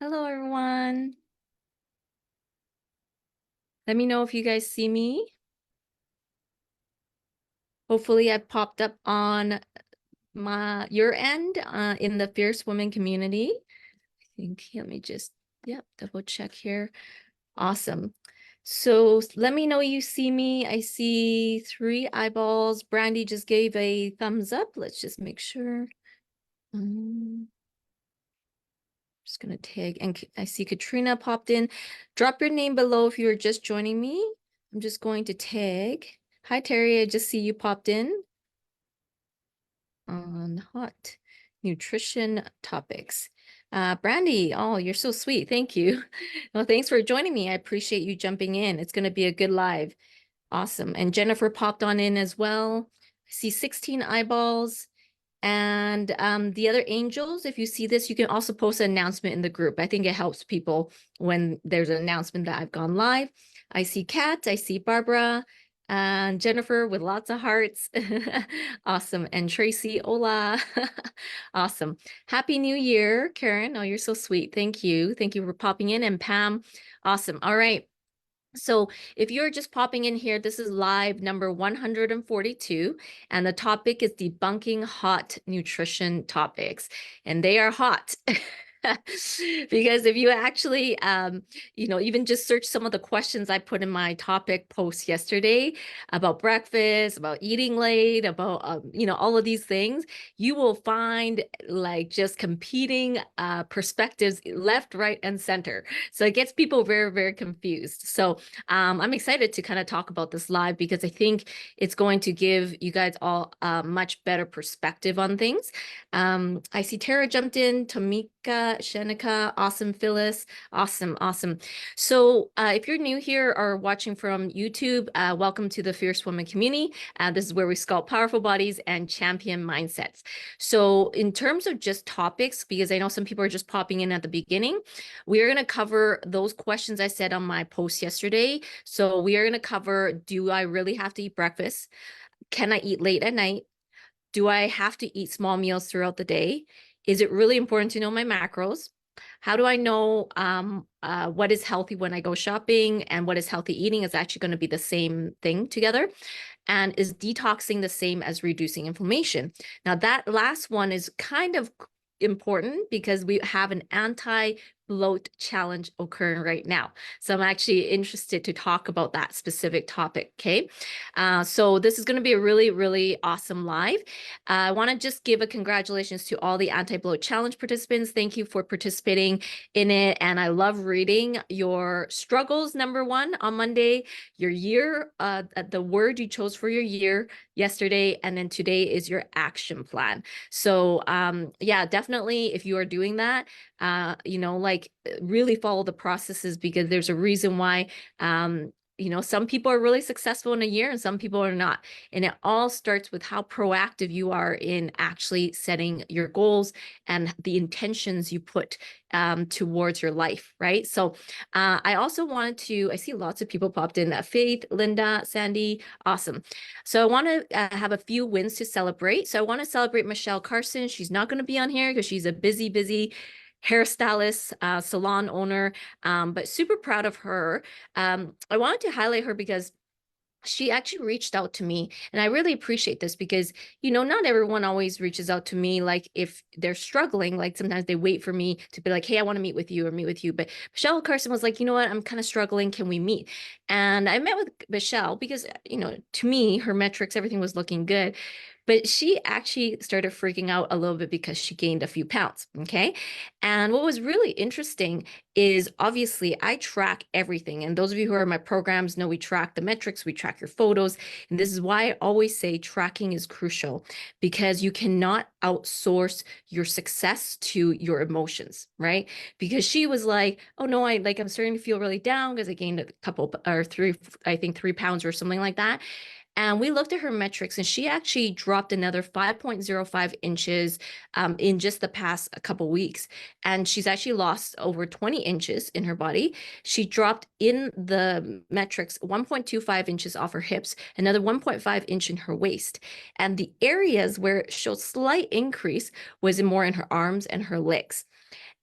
Hello, everyone. Let me know if you guys see me. Hopefully I popped up on your end in the Fierce Women community. I think, let me just, double check here. Awesome. So let me know you see me. I see 3 eyeballs. Brandy just gave a thumbs up. Let's just make sure. Just gonna tag, and I see Katrina popped in. Drop your name below if you're just joining me. I'm just going to tag. Hi, Terry, I just see you popped in on hot nutrition topics. Brandy, oh, you're so sweet. Thank you. Well, thanks for joining me. I appreciate you jumping in. It's gonna be a good live. Awesome. And Jennifer popped on in as well. I see 16 eyeballs. And the other angels, if you see this, you can also post an announcement in the group. I think it helps people when there's an announcement that I've gone live. I see Kat, I see Barbara, and Jennifer with lots of hearts. Awesome. And Tracy, hola. Awesome. Happy New Year, Karen. Oh, you're so sweet. Thank you. Thank you for popping in. And Pam, awesome. All right. So if you're just popping in here, this is live number 142, and the topic is debunking hot nutrition topics, and they are hot. Because if you actually, even just search some of the questions I put in my topic post yesterday about breakfast, about eating late, about, all of these things, you will find like just competing perspectives left, right, and center. So it gets people very, very confused. So I'm excited to kind of talk about this live because I think it's going to give you guys all a much better perspective on things. I see Tara jumped in, Tamika, Shenika, awesome, Phyllis, awesome, awesome. So if you're new here or watching from YouTube, welcome to the Fierce Woman community. This is where we sculpt powerful bodies and champion mindsets. So in terms of just topics, because I know some people are just popping in at the beginning, we're going to cover those questions I said on my post yesterday. So we are going to cover, do I really have to eat breakfast? Can I eat late at night? Do I have to eat small meals throughout the day? Is it really important to know my macros? How do I know what is healthy when I go shopping and what is healthy eating is actually going to be the same thing together? And is detoxing the same as reducing inflammation? Now, that last one is kind of important because we have an anti-bloat challenge occurring right now. So I'm actually interested to talk about that specific topic, okay? So this is going to be a really, really awesome live. I want to just give a congratulations to all the anti-bloat challenge participants. Thank you for participating in it. And I love reading your struggles, number 1, on Monday, your year, the word you chose for your year yesterday, and then today is your action plan. So yeah, definitely if you are doing that, really follow the processes because there's a reason why some people are really successful in a year and some people are not. And it all starts with how proactive you are in actually setting your goals and the intentions you put towards your life, right? So I also wanted to, I see lots of people popped in, Faith, Linda, Sandy, awesome. So I want to have a few wins to celebrate. So I want to celebrate Michelle Carson. She's not going to be on here because she's a busy hairstylist, salon owner, but super proud of her. I wanted to highlight her because she actually reached out to me, and I really appreciate this because, not everyone always reaches out to me. Like if they're struggling, like sometimes they wait for me to be like, hey, I want to meet with you or meet with you. But Michelle Carson was like, you know what, I'm kind of struggling. Can we meet? And I met with Michelle because, to me, her metrics, everything was looking good. But she actually started freaking out a little bit because she gained a few pounds. Okay. And what was really interesting is obviously I track everything. And those of you who are in my programs know we track the metrics, we track your photos. And this is why I always say tracking is crucial because you cannot outsource your success to your emotions, right? Because she was like, oh no, I'm starting to feel really down because I gained a couple or 3 pounds or something like that. And we looked at her metrics and she actually dropped another 5.05 inches in just the past couple weeks. And she's actually lost over 20 inches in her body. She dropped in the metrics 1.25 inches off her hips, another 1.5 inch in her waist. And the areas where it showed slight increase was more in her arms and her legs.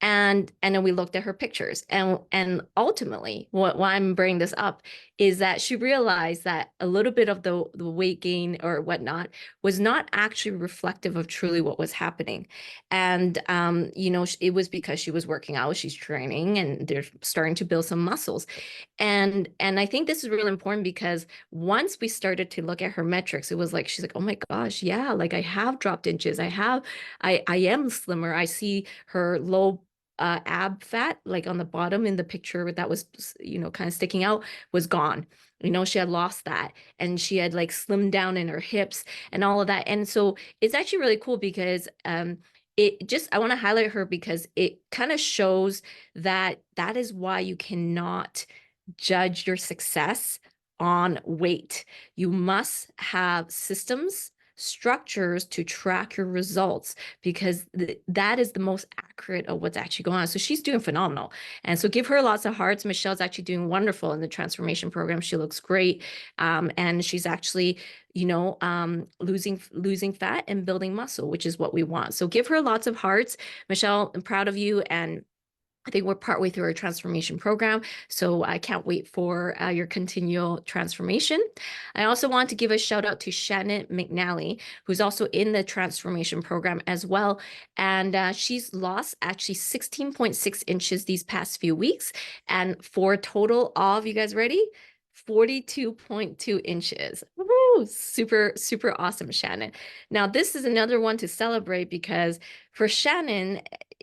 And then we looked at her pictures, and ultimately why I'm bringing this up is that she realized that a little bit of the weight gain or whatnot was not actually reflective of truly what was happening. And it was because she was working out, she's training, and they're starting to build some muscles. And I think this is really important because once we started to look at her metrics, it was like she's like, oh my gosh, yeah, like I have dropped inches, I am slimmer. I see her low ab fat, like on the bottom in the picture that was, kind of sticking out, was gone. She had lost that, and she had like slimmed down in her hips and all of that. And so it's actually really cool because I want to highlight her because it kind of shows that that is why you cannot judge your success on weight. You must have systems, structures to track your results because that is the most accurate of what's actually going on. So she's doing phenomenal. And so give her lots of hearts. Michelle's actually doing wonderful in the transformation program. She looks great. And she's actually, losing fat and building muscle, which is what we want. So give her lots of hearts. Michelle, I'm proud of you. And I think we're partway through our transformation program, so I can't wait for your continual transformation. I also want to give a shout out to Shannon McNally, who's also in the transformation program as well. And she's lost actually 16.6 inches these past few weeks. And for a total of, you guys ready? 42.2 inches. Woo! Super, super awesome, Shannon. Now, this is another one to celebrate because for Shannon,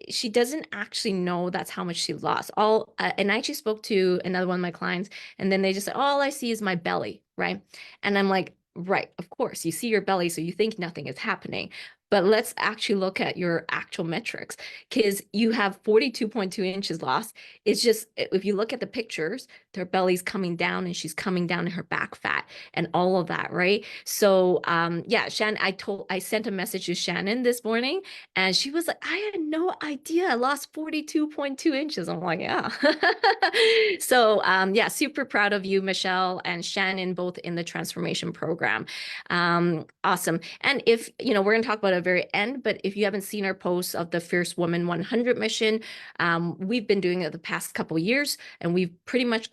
she doesn't actually know that's how much she lost. And I actually spoke to another one of my clients, and then they just said, all I see is my belly, right? And I'm like, right, of course, you see your belly, so you think nothing is happening. But let's actually look at your actual metrics because you have 42.2 inches lost. It's just, if you look at the pictures, her belly's coming down and she's coming down in her back fat and all of that, right? So yeah, Shannon, I sent a message to Shannon this morning and she was like, I had no idea I lost 42.2 inches. I'm like, yeah. So yeah, super proud of you, Michelle and Shannon, both in the transformation program. Awesome. And if, we're going to talk about it at the very end, but if you haven't seen our posts of the Fierce Woman 100 mission, we've been doing it the past couple of years, and we've pretty much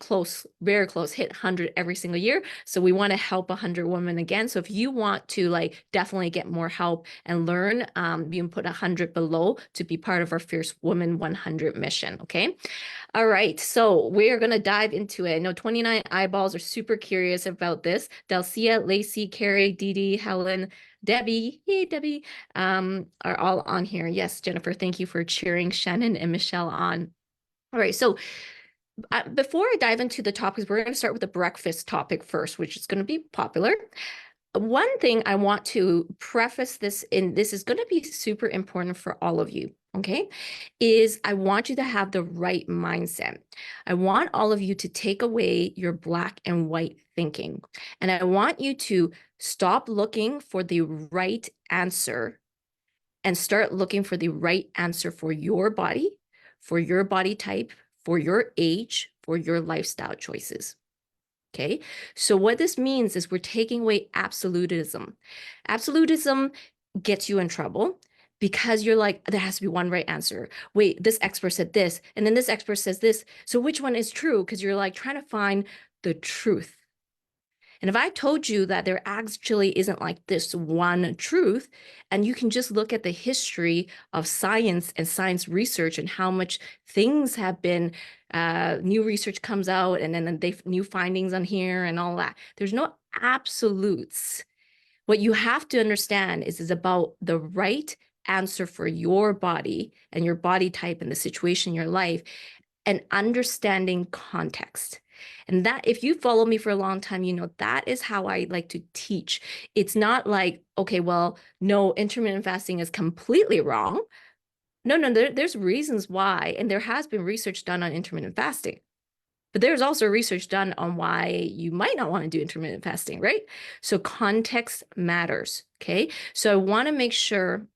very close, hit 100 every single year. So we want to help 100 women again. So if you want to definitely get more help and learn, you can put 100 below to be part of our Fierce Woman 100 mission. Okay. All right, so we're going to dive into it. I know 29 eyeballs are super curious about this. Delcia, Lacey, Carrie, Dee Dee, Helen, Debbie, hey Debbie, are all on here. Yes, Jennifer, thank you for cheering Shannon and Michelle on. All right, so before I dive into the topics, we're going to start with the breakfast topic first, which is going to be popular. One thing I want to preface this in, this is going to be super important for all of you, okay, is I want you to have the right mindset. I want all of you to take away your black and white thinking. And I want you to stop looking for the right answer and start looking for the right answer for your body type, for your age, for your lifestyle choices. Okay, so what this means is we're taking away absolutism. Absolutism gets you in trouble because you're like, there has to be one right answer. Wait, this expert said this, and then this expert says this. So which one is true? Because you're like trying to find the truth. And if I told you that there actually isn't like this one truth, and you can just look at the history of science and science research and how much things have been, new research comes out and then new findings on here and all that. There's no absolutes. What you have to understand is about the right answer for your body and your body type and the situation in your life and understanding context. And that, if you follow me for a long time, that is how I like to teach. It's not like, okay, well, no, intermittent fasting is completely wrong. No, there's reasons why. And there has been research done on intermittent fasting. But there's also research done on why you might not want to do intermittent fasting, right? So context matters, okay? So I want to make sure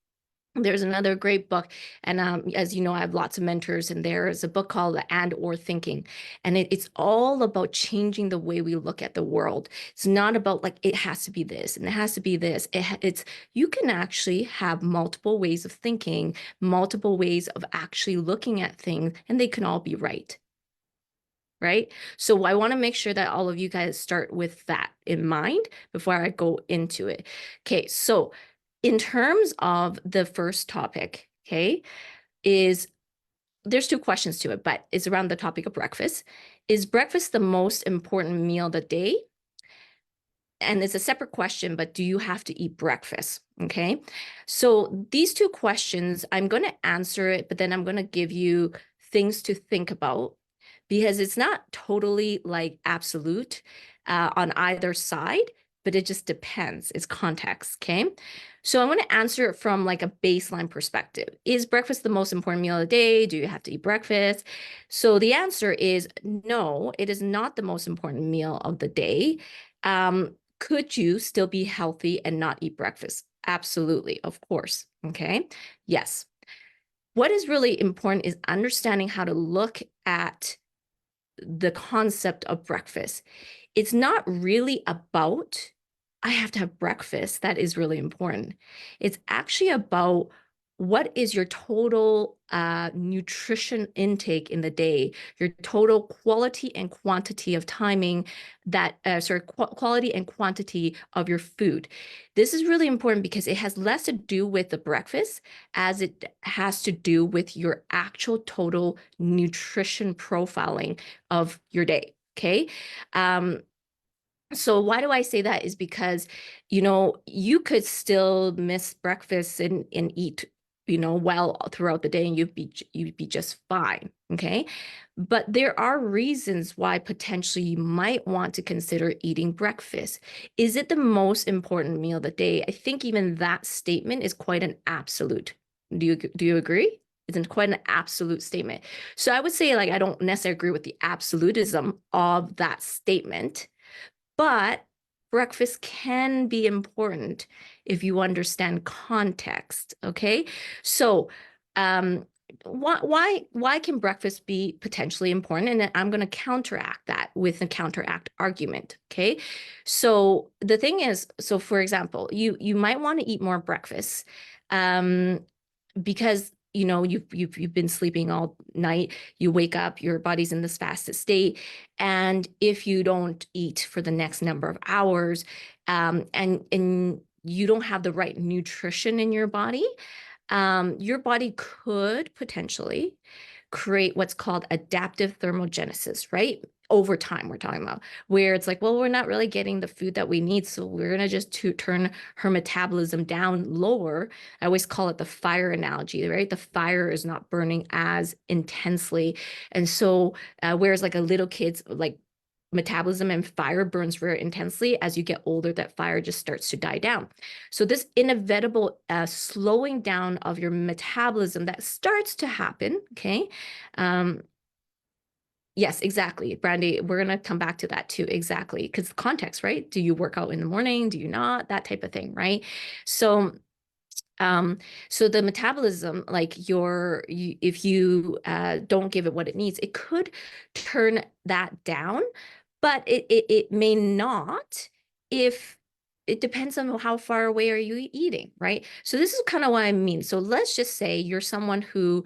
There's another great book, and as you know, I have lots of mentors, and there is a book called The And Or Thinking, and it's all about changing the way we look at the world. It's not about like it has to be this and it has to be this. It's you can actually have multiple ways of thinking, multiple ways of actually looking at things, and they can all be right. Right? So I want to make sure that all of you guys start with that in mind before I go into it. Okay, so in terms of the first topic, okay, is there's two questions to it, but it's around the topic of breakfast. Is breakfast the most important meal of the day? And it's a separate question, but do you have to eat breakfast? Okay. So these two questions, I'm going to answer it, but then I'm going to give you things to think about because it's not totally like absolute on either side, but it just depends. It's context. Okay. So I'm going to answer it from like a baseline perspective. Is breakfast the most important meal of the day? Do you have to eat breakfast? So the answer is no, it is not the most important meal of the day. Could you still be healthy and not eat breakfast? Absolutely, of course. Okay. Yes. What is really important is understanding how to look at the concept of breakfast. It's not really about, I have to have breakfast. That is really important. It's actually about what is your total nutrition intake in the day, your total quality and quantity of timing that, quality and quantity of your food. This is really important because it has less to do with the breakfast as it has to do with your actual total nutrition profiling of your day. Okay. So why do I say that is because, you could still miss breakfast and eat, well throughout the day and you'd be just fine. Okay. But there are reasons why potentially you might want to consider eating breakfast. Is it the most important meal of the day? I think even that statement is quite an absolute. Do you agree? It's quite an absolute statement. So I would say like I don't necessarily agree with the absolutism of that statement, but breakfast can be important if you understand context. Okay. So, why can breakfast be potentially important? And I'm going to counteract that with a counteract argument. Okay. So the thing is, so for example, you might want to eat more breakfast. Because you've been sleeping all night, you wake up, your body's in this fasted state, and if you don't eat for the next number of hours, and you don't have the right nutrition in your body could potentially create what's called adaptive thermogenesis, right? Over time, we're talking about where it's like, well, we're not really getting the food that we need. So we're going to just turn her metabolism down lower. I always call it the fire analogy, right? The fire is not burning as intensely. And so, whereas like a little kid's like metabolism and fire burns very intensely, as you get older, that fire just starts to die down. So this inevitable slowing down of your metabolism that starts to happen, okay? Yes, exactly. Brandy, we're going to come back to that too. Exactly. Because context, right? Do you work out in the morning? Do you not? That type of thing, right? So, so the metabolism, like if you don't give it what it needs, it could turn that down, but it may not if it depends on how far away are you eating, right? So this is kind of what I mean. So let's just say you're someone who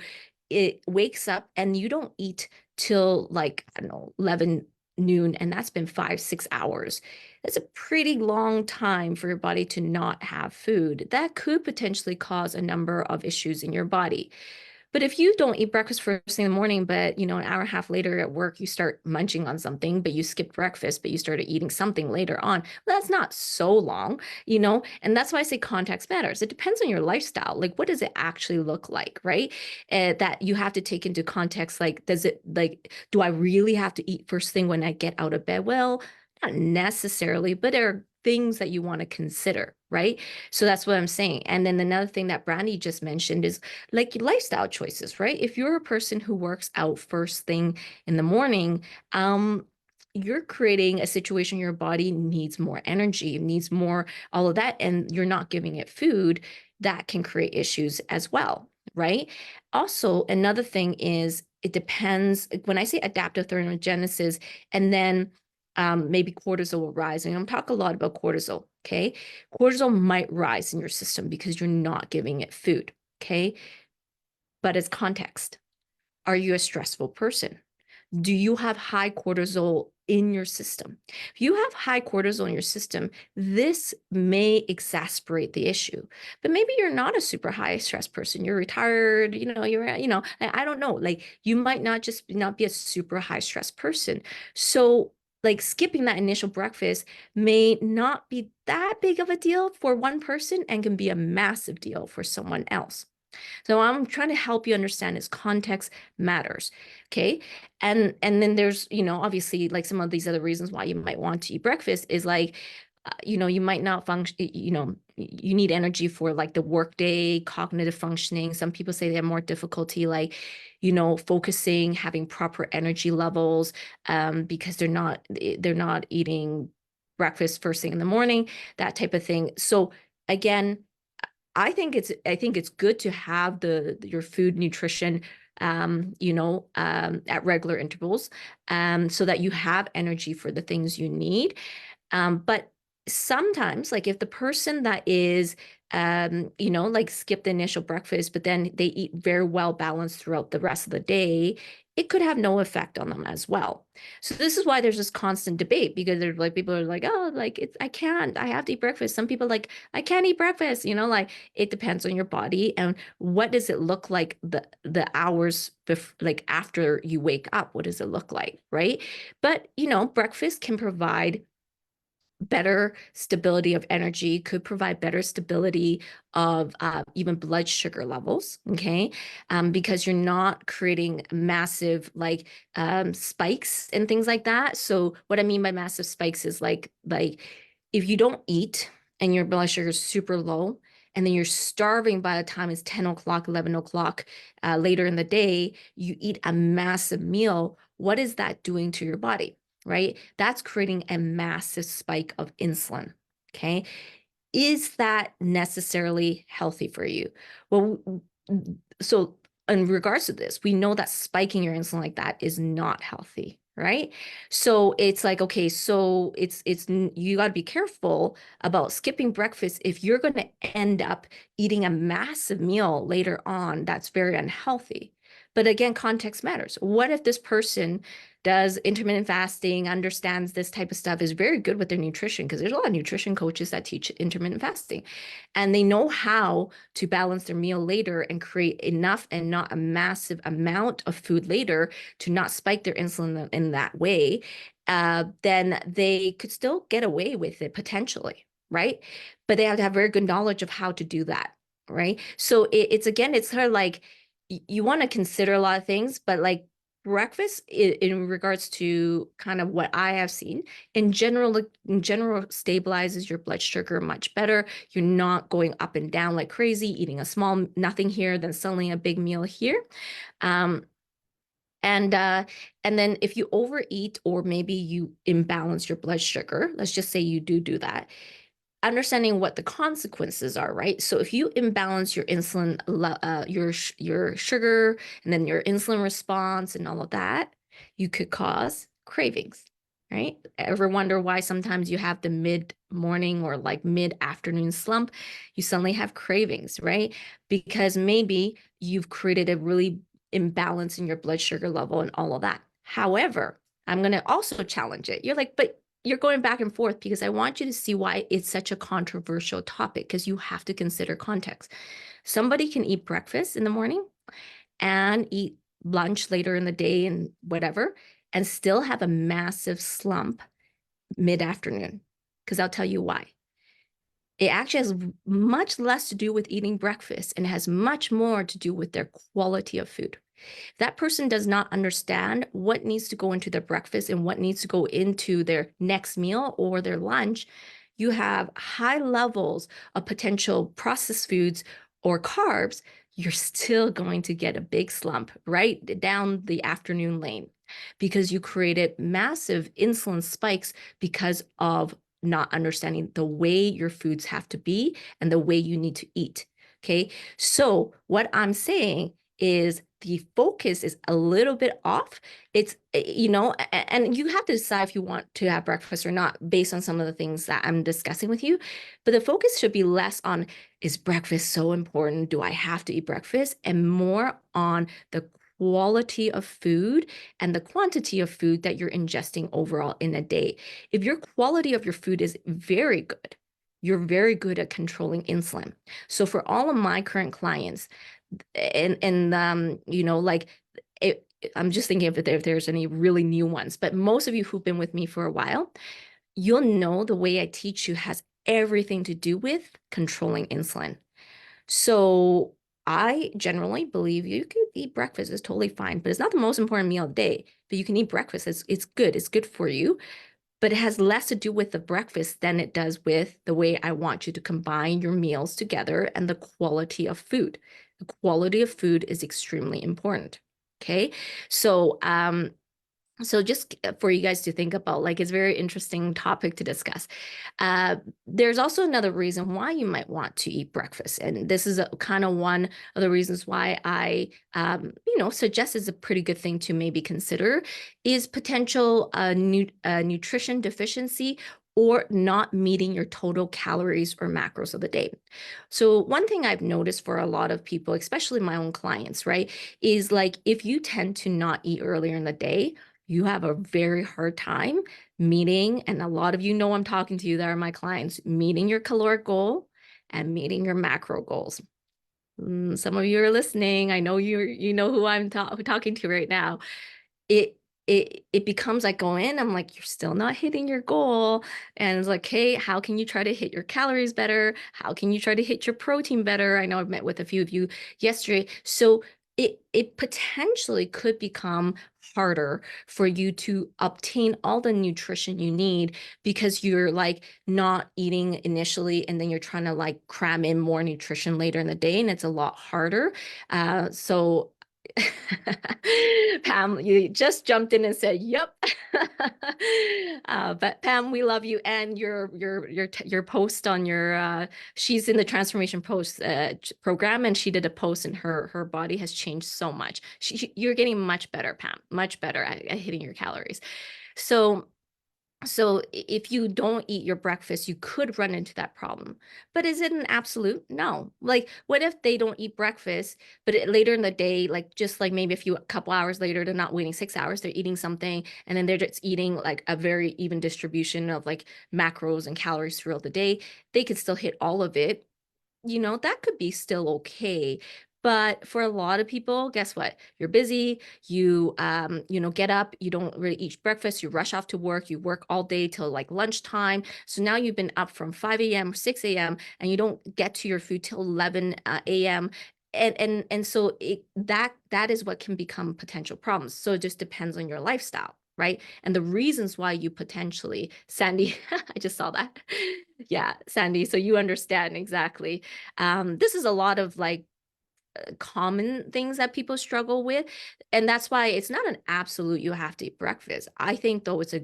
it wakes up and you don't eat till like, I don't know, 11 noon, and that's been 5, 6 hours. That's a pretty long time for your body to not have food. That could potentially cause a number of issues in your body. But if you don't eat breakfast first thing in the morning, but an hour and a half later at work, you start munching on something, but you skipped breakfast, but you started eating something later on, well, that's not so long. And that's why I say context matters. It depends on your lifestyle. Like, what does it actually look like, right? That you have to take into context. Like, do I really have to eat first thing when I get out of bed? Well, not necessarily, but there are things that you want to consider, right? So that's what I'm saying. And then another thing that Brandy just mentioned is like lifestyle choices, right? If you're a person who works out first thing in the morning, you're creating a situation your body needs more energy, needs more all of that, and you're not giving it food. that can create issues as well, right? Also, another thing is it depends. When I say adaptive thermogenesis, and then maybe cortisol will rise, and I'm talking a lot about cortisol, okay? Cortisol might rise in your system because you're not giving it food, okay? But as context, are you a stressful person? Do you have high cortisol in your system? If you have high cortisol in your system, this may exacerbate the issue. But maybe you're not a super high stress person. You're retired, I don't know. Like you might not be a super high stress person. So like skipping that initial breakfast may not be that big of a deal for one person and can be a massive deal for someone else. So I'm trying to help you understand is context matters. Okay. And then there's, obviously like some of these other reasons why you might want to eat breakfast is like, you might not function, you need energy for like the workday, cognitive functioning. Some people say they have more difficulty, like, focusing, having proper energy levels, because they're not eating breakfast first thing in the morning, that type of thing. So again, I think it's good to have your food nutrition at regular intervals, so that you have energy for the things you need. But sometimes, like if the person that is, like skip the initial breakfast, but then they eat very well balanced throughout the rest of the day, it could have no effect on them as well. So this is why there's this constant debate, because there's like people are like, oh, like I have to eat breakfast. Some people like, I can't eat breakfast, like it depends on your body and what does it look like the hours like after you wake up, what does it look like, right? But breakfast can provide better stability of energy, could provide better stability of even blood sugar levels, okay? Because you're not creating massive like spikes and things like that. So what I mean by massive spikes is like if you don't eat and your blood sugar is super low, and then you're starving by the time it's 10 o'clock, 11 o'clock later in the day, you eat a massive meal. What is that doing to your body? Right? That's creating a massive spike of insulin. Okay. Is that necessarily healthy for you? Well, so in regards to this, we know that spiking your insulin like that is not healthy, right? So it's like, okay, so it's you got to be careful about skipping breakfast if you're going to end up eating a massive meal later on that's very unhealthy. But again, context matters. What if this person does intermittent fasting, understands this type of stuff, is very good with their nutrition, because there's a lot of nutrition coaches that teach intermittent fasting, and they know how to balance their meal later and create enough and not a massive amount of food later to not spike their insulin in that way, then they could still get away with it potentially, right? But they have to have very good knowledge of how to do that, right? So it's again, it's sort of like you want to consider a lot of things, but like breakfast in regards to kind of what I have seen in general stabilizes your blood sugar much better. You're not going up and down like crazy, eating a small nothing here, then suddenly a big meal here. And then if you overeat or maybe you imbalance your blood sugar, let's just say you do that, understanding what the consequences are, right? So if you imbalance your insulin, your sugar, and then your insulin response and all of that, you could cause cravings, right? Ever wonder why sometimes you have the mid-morning or like mid-afternoon slump? You suddenly have cravings, right? Because maybe you've created a really imbalance in your blood sugar level and all of that. However, I'm going to also challenge it. You're like, but you're going back and forth, because I want you to see why it's such a controversial topic, because you have to consider context. Somebody can eat breakfast in the morning and eat lunch later in the day and whatever, and still have a massive slump mid-afternoon, because I'll tell you why. It actually has much less to do with eating breakfast and has much more to do with their quality of food. That person does not understand what needs to go into their breakfast and what needs to go into their next meal or their lunch. You have high levels of potential processed foods or carbs, you're still going to get a big slump right down the afternoon lane, because you created massive insulin spikes because of not understanding the way your foods have to be and the way you need to eat. Okay. So what I'm saying is the focus is a little bit off. It's, and you have to decide if you want to have breakfast or not based on some of the things that I'm discussing with you. But the focus should be less on, is breakfast so important? Do I have to eat breakfast? And more on the quality of food and the quantity of food that you're ingesting overall in a day. If your quality of your food is very good, you're very good at controlling insulin. So for all of my current clients, like it, I'm just thinking if there's any really new ones, but most of you who've been with me for a while, you'll know the way I teach you has everything to do with controlling insulin. So I generally believe you could eat breakfast is totally fine, but it's not the most important meal of the day. But you can eat breakfast. It's good. It's good for you. But it has less to do with the breakfast than it does with the way I want you to combine your meals together and the quality of food. The quality of food is extremely important. Okay. So just for you guys to think about, like, it's a very interesting topic to discuss. There's also another reason why you might want to eat breakfast. And this is kind of one of the reasons why I, suggest is a pretty good thing to maybe consider is potential nutrition deficiency or not meeting your total calories or macros of the day. So one thing I've noticed for a lot of people, especially my own clients, right, is like if you tend to not eat earlier in the day, you have a very hard time meeting, and a lot of you know I'm talking to you that are my clients, meeting your caloric goal and meeting your macro goals. Some of you are listening. I know you know who I'm talking to right now. It it becomes like going in, I'm like, you're still not hitting your goal. And it's like, hey, how can you try to hit your calories better? How can you try to hit your protein better? I know I've met with a few of you yesterday. So it potentially could become harder for you to obtain all the nutrition you need because you're like not eating initially and then you're trying to like cram in more nutrition later in the day, and it's a lot harder. So Pam, you just jumped in and said, "Yep." But Pam, we love you, and your post on your she's in the transformation post program, and she did a post, and her body has changed so much. You're getting much better, Pam, much better at hitting your calories. So if you don't eat your breakfast, you could run into that problem. But is it an absolute? No. Like, what if they don't eat breakfast, but later in the day, like just like maybe a couple hours later, they're not waiting 6 hours, they're eating something, and then they're just eating like a very even distribution of like macros and calories throughout the day. They could still hit all of it. That could be still okay. But for a lot of people, guess what? You're busy, get up, you don't really eat breakfast, you rush off to work, you work all day till like lunchtime. So now you've been up from 5 a.m., 6 a.m., and you don't get to your food till 11 a.m. And so that is what can become potential problems. So it just depends on your lifestyle, right? And the reasons why you potentially, Sandy, I just saw that. Yeah, Sandy. So you understand exactly. This is a lot of like common things that people struggle with. And that's why it's not an absolute you have to eat breakfast. I think though it's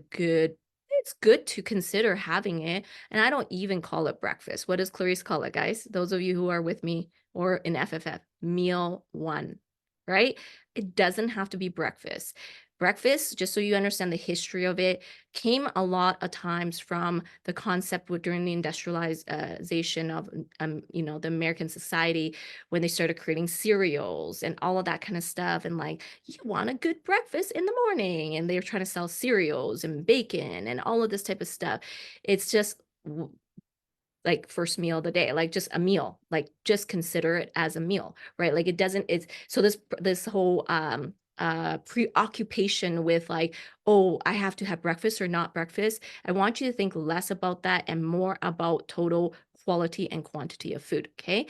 good to consider having it. And I don't even call it breakfast. What does Clarice call it, guys? Those of you who are with me or in FFF, meal one, right? It doesn't have to be breakfast. Breakfast, just so you understand the history of it, came a lot of times from the concept during the industrialization of, the American society, when they started creating cereals and all of that kind of stuff. And like, you want a good breakfast in the morning. And they're trying to sell cereals and bacon and all of this type of stuff. It's just like first meal of the day, like just a meal, like just consider it as a meal, right? Like it's so this whole preoccupation with like, oh, I have to have breakfast or not breakfast. I want you to think less about that and more about total quality and quantity of food. Okay.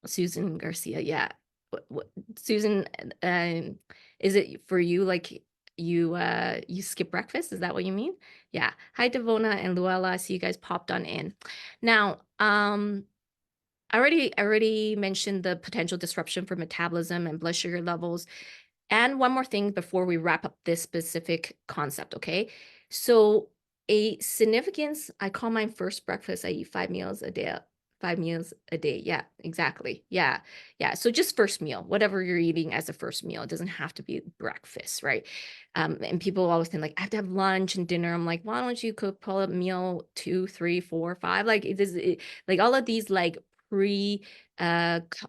Susan Garcia, yeah. Susan, is it for you like you skip breakfast? Is that what you mean? Yeah. Hi, Devona and Luella. I see you guys popped on in. Now, I already mentioned the potential disruption for metabolism and blood sugar levels. And one more thing before we wrap up this specific concept, okay? So a significance, I call mine first breakfast. I eat 5 meals a day, 5 meals a day. Yeah, exactly. Yeah. Yeah. So just first meal, whatever you're eating as a first meal. It doesn't have to be breakfast, right? And people always think like, I have to have lunch and dinner. I'm like, why don't you cook, pull up meal 2, 3, 4, 5? Like like all of these like pre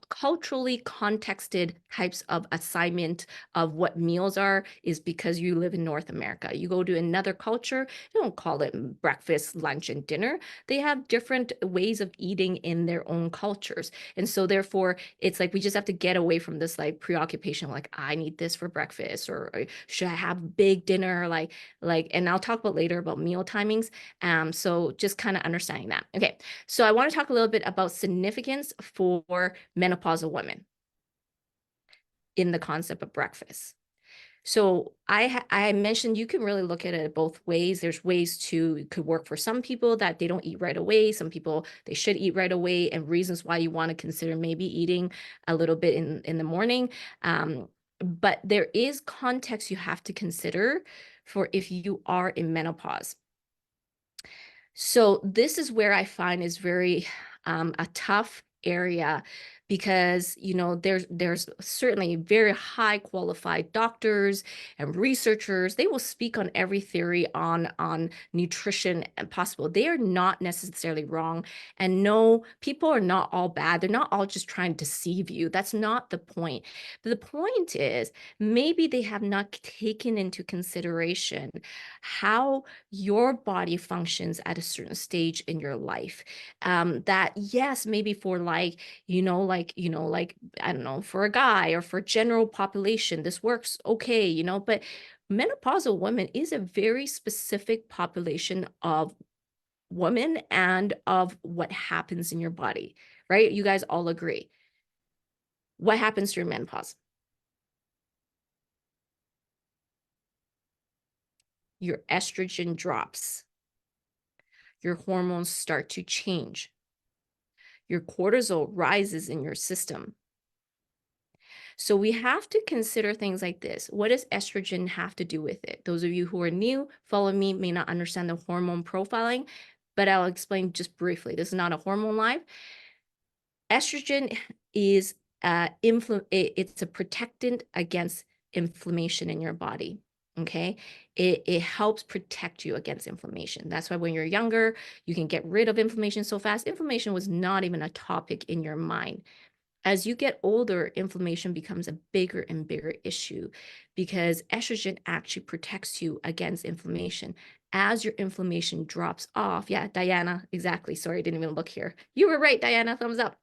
culturally contexted types of assignment of what meals are is because you live in North America. You go to another culture, they don't call it breakfast, lunch, and dinner. They have different ways of eating in their own cultures. And so therefore it's like we just have to get away from this like preoccupation, like I need this for breakfast, or should I have big dinner? And I'll talk about later about meal timings. So just kind of understanding that. Okay. So I want to talk a little bit about significance for menopausal women in the concept of breakfast. So I mentioned you can really look at it both ways. There's ways to, it could work for some people that they don't eat right away. Some people, they should eat right away, and reasons why you want to consider maybe eating a little bit in the morning. But there is context you have to consider for if you are in menopause. So this is where I find is very a tough area, because there's certainly very high qualified doctors and researchers. They will speak on every theory on nutrition and possible. They are not necessarily wrong, and no, people are not all bad. They're not all just trying to deceive you. That's not the point. But the point is maybe they have not taken into consideration how your body functions at a certain stage in your life. That yes, maybe for like I don't know, for a guy or for general population, this works okay, but menopausal women is a very specific population of women and of what happens in your body, right? You guys all agree. What happens during menopause? Your estrogen drops. Your hormones start to change. Your cortisol rises in your system. So we have to consider things like this. What does estrogen have to do with it? Those of you who are new, follow me, may not understand the hormone profiling, but I'll explain just briefly. This is not a hormone live. Estrogen is it's a protectant against inflammation in your body. Okay, it helps protect you against inflammation. That's why when you're younger, you can get rid of inflammation so fast. Inflammation was not even a topic in your mind. As you get older, inflammation becomes a bigger and bigger issue, because estrogen actually protects you against inflammation. As your inflammation drops off, yeah, Diana, exactly. Sorry, I didn't even look here. You were right, Diana, thumbs up.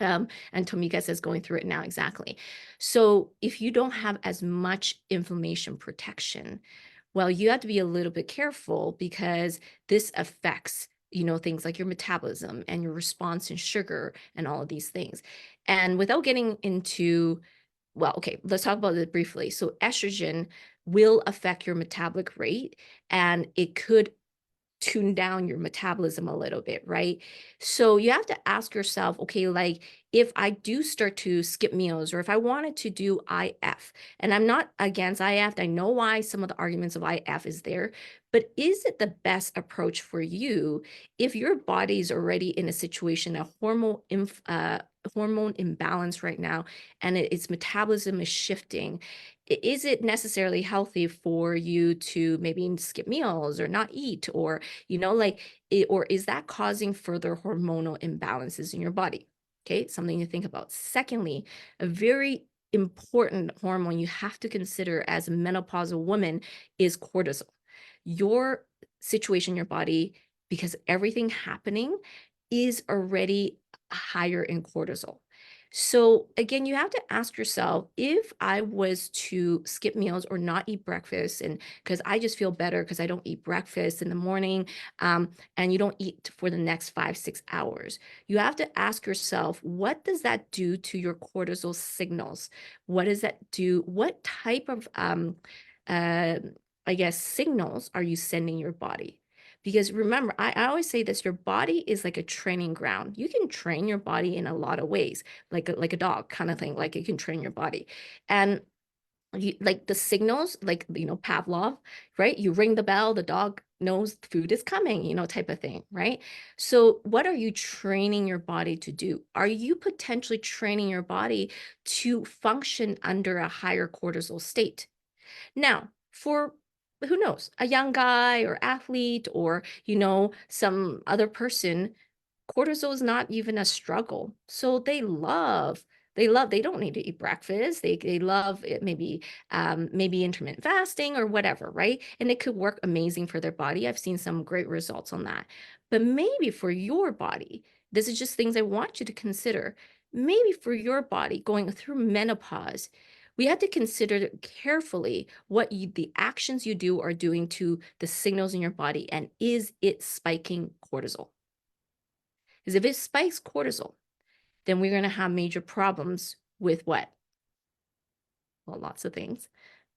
And Tomika says going through it now, exactly. So if you don't have as much inflammation protection, well, you have to be a little bit careful, because this affects things like your metabolism and your response in sugar and all of these things. And without getting into, well, okay, let's talk about it briefly. So estrogen will affect your metabolic rate, and it could tune down your metabolism a little bit, right? So you have to ask yourself, okay, like if I do start to skip meals, or if I wanted to do IF, and I'm not against IF, I know why some of the arguments of IF is there, but is it the best approach for you if your body is already in a situation, a hormone imbalance right now, and its metabolism is shifting? Is it necessarily healthy for you to maybe skip meals or not eat, or or is that causing further hormonal imbalances in your body? Okay, something to think about. Secondly, a very important hormone you have to consider as a menopausal woman is cortisol. Your situation in your body, because everything happening is already higher in cortisol. So again, you have to ask yourself, if I was to skip meals or not eat breakfast, and because I just feel better because I don't eat breakfast in the morning, and you don't eat for the next 5, 6 hours, you have to ask yourself, what does that do to your cortisol signals? What does that do? What type of, uh, I guess, signals are you sending your body? Because remember, I always say this, your body is like a training ground. You can train your body in a lot of ways, like a dog kind of thing, like you can train your body. And like the signals, like, Pavlov, right? You ring the bell, the dog knows food is coming, type of thing, right? So what are you training your body to do? Are you potentially training your body to function under a higher cortisol state? Now, for who knows, a young guy or athlete or, some other person, cortisol is not even a struggle. So they don't need to eat breakfast. They love it, maybe intermittent fasting or whatever, right? And it could work amazing for their body. I've seen some great results on that. But maybe for your body, this is just things I want you to consider. Maybe for your body going through menopause, we have to consider carefully what the actions you do are doing to the signals in your body, and is it spiking cortisol? Because if it spikes cortisol, then we're going to have major problems with what? Well, lots of things.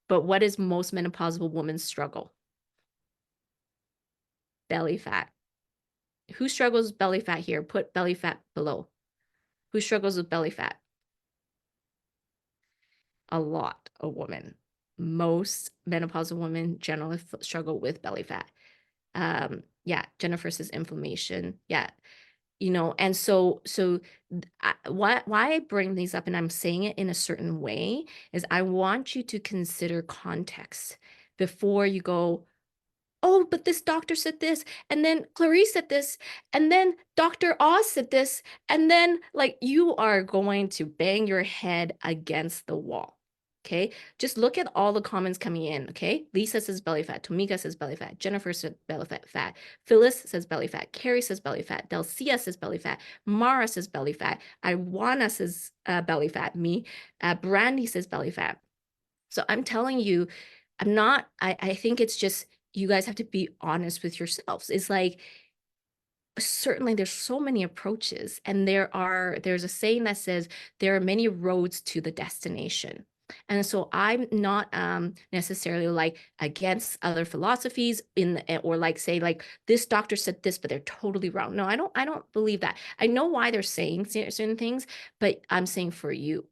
But what is most menopausal women's struggle? Belly fat. Who struggles with belly fat here? Put belly fat below. Who struggles with belly fat? A lot of women. Most menopausal women generally struggle with belly fat. Yeah, Jennifer says inflammation. Yeah, and so why I bring these up and I'm saying it in a certain way is I want you to consider context before you go, oh, but this doctor said this, and then Clarice said this, and then Dr. Oz said this, and then like you are going to bang your head against the wall. Okay, just look at all the comments coming in. Okay, Lisa says belly fat, Tomika says belly fat, Jennifer says belly fat, Phyllis says belly fat, Carrie says belly fat, Delcia says belly fat, Mara says belly fat, Iwana says belly fat, Brandy says belly fat. So I'm telling you, I think it's just, you guys have to be honest with yourselves. It's like, certainly there's so many approaches, and there's a saying that says there are many roads to the destination. And so I'm not necessarily like against other philosophies or like say like this doctor said this, but they're totally wrong. No, I don't believe that. I know why they're saying certain things, but I'm saying for you,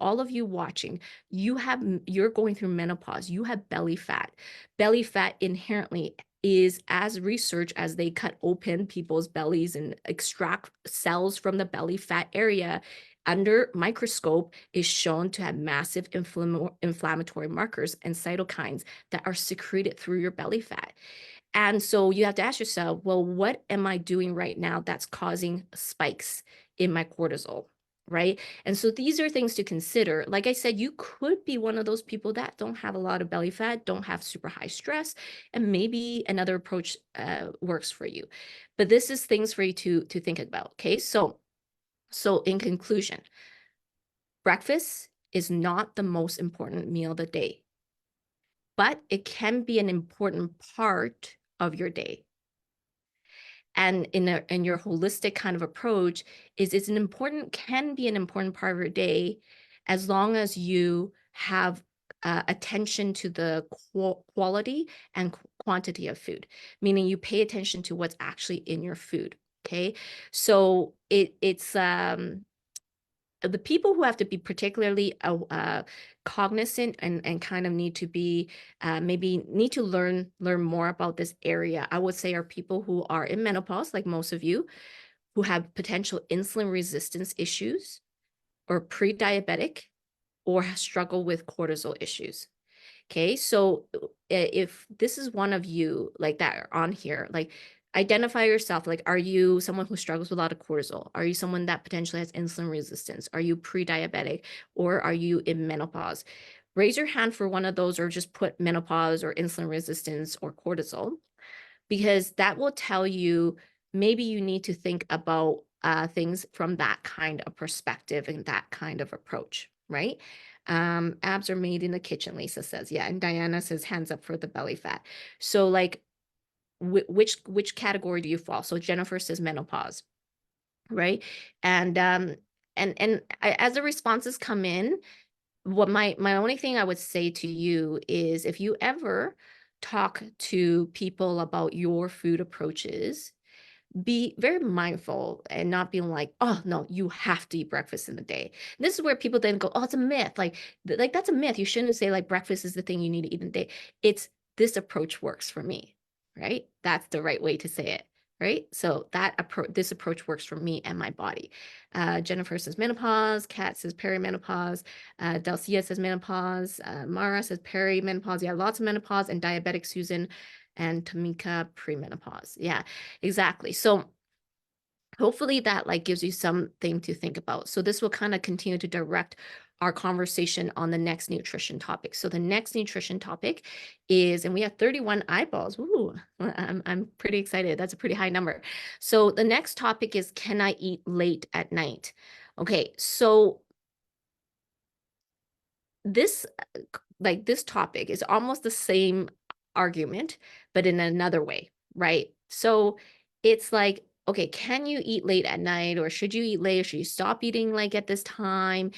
all of you watching, you're going through menopause, you have belly fat. Belly fat inherently is, as research, as they cut open people's bellies and extract cells from the belly fat area under microscope, is shown to have massive inflammatory markers and cytokines that are secreted through your belly fat. And so you have to ask yourself, well, what am I doing right now that's causing spikes in my cortisol? Right. And so these are things to consider. Like I said, you could be one of those people that don't have a lot of belly fat, don't have super high stress, and maybe another approach works for you. But this is things for you to think about. Okay. So in conclusion, breakfast is not the most important meal of the day, but it can be an important part of your day. And in your holistic kind of approach can be an important part of your day, as long as you have attention to the quality and quantity of food, meaning you pay attention to what's actually in your food. Okay, so it's the people who have to be particularly cognizant and kind of need to be maybe need to learn more about this area, I would say, are people who are in menopause, like most of you, who have potential insulin resistance issues, or pre-diabetic, or struggle with cortisol issues. Okay, so if this is one of you like that are on here, like identify yourself. Like, are you someone who struggles with a lot of cortisol? Are you someone that potentially has insulin resistance? Are you pre-diabetic, or are you in menopause? Raise your hand for one of those, or just put menopause or insulin resistance or cortisol, because that will tell you maybe you need to think about things from that kind of perspective and that kind of approach, right? Abs are made in the kitchen, Lisa says. Yeah, and Diana says hands up for the belly fat. So like, which category do you fall? So Jennifer says menopause, right? And as the responses come in, what my only thing I would say to you is, if you ever talk to people about your food approaches, be very mindful and not being like, oh no, you have to eat breakfast in the day. This is where people then go, oh, it's a myth. Like that's a myth. You shouldn't say like breakfast is the thing you need to eat in the day. It's, this approach works for me, right? That's the right way to say it, right? So this approach works for me and my body. Jennifer says menopause. Kat says perimenopause. Delcia says menopause. Mara says perimenopause. Yeah, lots of menopause. And diabetic Susan and Tamika premenopause. Yeah, exactly. So hopefully that like gives you something to think about. So this will kind of continue to direct our conversation on the next nutrition topic. So the next nutrition topic is, and we have 31 eyeballs. Ooh, I'm pretty excited. That's a pretty high number. So the next topic is, can I eat late at night? Okay, so this this topic is almost the same argument, but in another way, right? So it's like, okay, can you eat late at night, or should you eat late, or should you stop eating like at this time?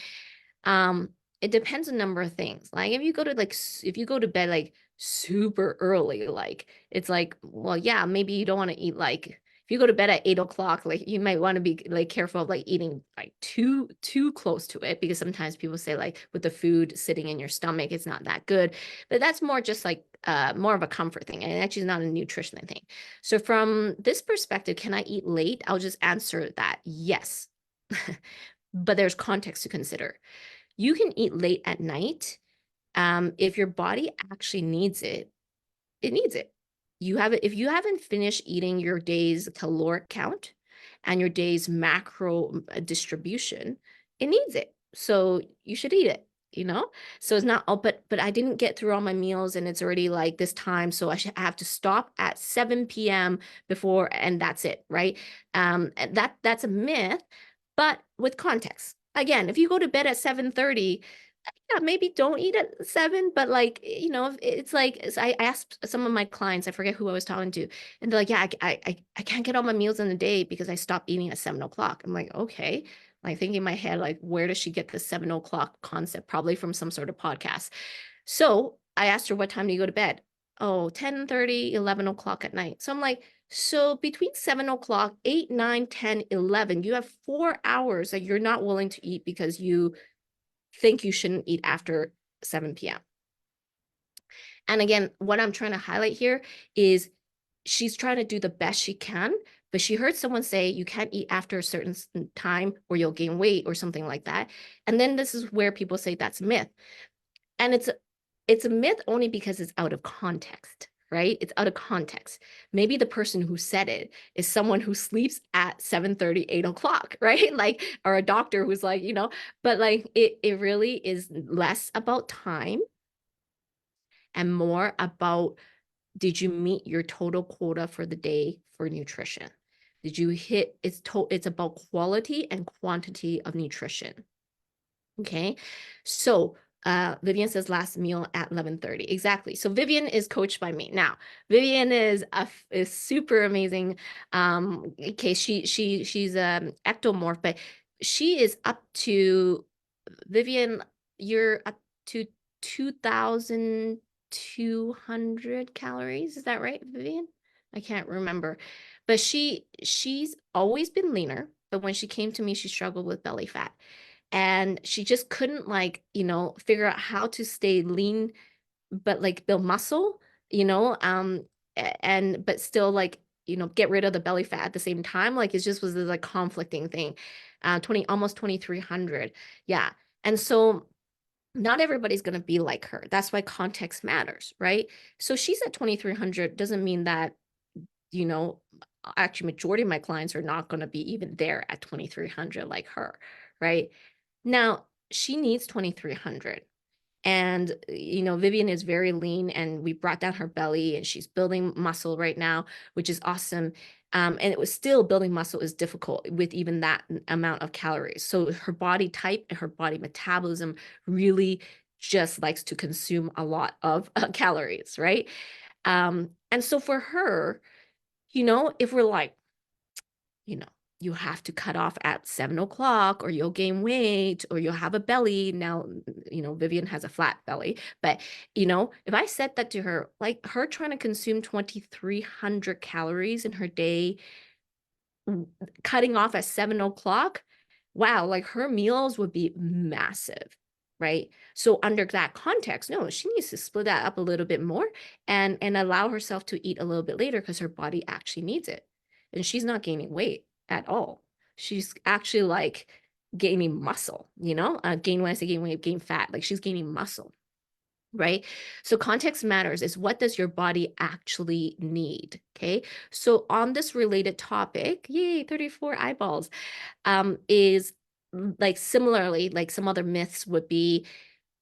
It depends on a number of things. Like if you go to if you go to bed like super early, like it's like, well, yeah, maybe you don't want to eat like, if you go to bed at 8 o'clock, like you might want to be like careful of like eating like too close to it, because sometimes people say like with the food sitting in your stomach, it's not that good. But that's more just like more of a comfort thing, and actually not a nutrition thing. So from this perspective, can I eat late? I'll just answer that yes. But there's context to consider. You can eat late at night. If your body actually needs it, it needs it. If you haven't finished eating your day's caloric count and your day's macro distribution, it needs it. So you should eat it, you know? So it's not, oh, but I didn't get through all my meals and it's already like this time, so I have to stop at 7 p.m. before, and that's it, right? That's a myth, but with context. Again, if you go to bed at 7:30, yeah, maybe don't eat at 7, but like, it's like, I asked some of my clients, I forget who I was talking to, and they're like, yeah, I can't get all my meals in the day because I stopped eating at 7 o'clock. I'm like, okay. Like thinking in my head, like, where does she get the 7 o'clock concept? Probably from some sort of podcast. So I asked her, what time do you go to bed? Oh, 10:30, 11 o'clock at night. So I'm like, so between 7 o'clock, 8, 9, 10, 11, you have 4 hours that you're not willing to eat because you think you shouldn't eat after 7 p.m. And again, what I'm trying to highlight here is she's trying to do the best she can, but she heard someone say you can't eat after a certain time or you'll gain weight or something like that. And then this is where people say that's a myth. And it's a myth only because it's out of context, right? It's out of context. Maybe the person who said it is someone who sleeps at 7:30, 8 o'clock, right? Like, or a doctor who's like, but like it really is less about time and more about, did you meet your total quota for the day for nutrition? Did you hit, it's about quality and quantity of nutrition. Okay. So Vivian says last meal at 11:30. Exactly. So Vivian is coached by me. Now, Vivian is super amazing. Okay, she's ectomorph, but she is up to, Vivian, you're up to 2,200 calories. Is that right, Vivian? I can't remember. But she's always been leaner, but when she came to me, she struggled with belly fat. And she just couldn't figure out how to stay lean, but like build muscle, and but still get rid of the belly fat at the same time. Like it just was this like conflicting thing. almost 2,300. Yeah. And so not everybody's going to be like her. That's why context matters, right? So she's at 2,300 doesn't mean that, actually majority of my clients are not going to be even there at 2,300 like her, right? Now, she needs 2,300. And, Vivian is very lean and we brought down her belly and she's building muscle right now, which is awesome. And it was still, building muscle is difficult with even that amount of calories. So her body type and her body metabolism really just likes to consume a lot of calories, right? And so for her, if we're like, you have to cut off at 7 o'clock or you'll gain weight or you'll have a belly. Now, Vivian has a flat belly, but, if I said that to her, like her trying to consume 2,300 calories in her day, cutting off at 7 o'clock, wow, like her meals would be massive, right? So under that context, no, she needs to split that up a little bit more and allow herself to eat a little bit later because her body actually needs it. And she's not gaining weight at all. She's actually like gaining muscle, you know, gain, when I say gain weight, gain fat, like she's gaining muscle, right? So context matters is what does your body actually need? Okay. So on this related topic, yay, 34 eyeballs, is like similarly, like some other myths would be,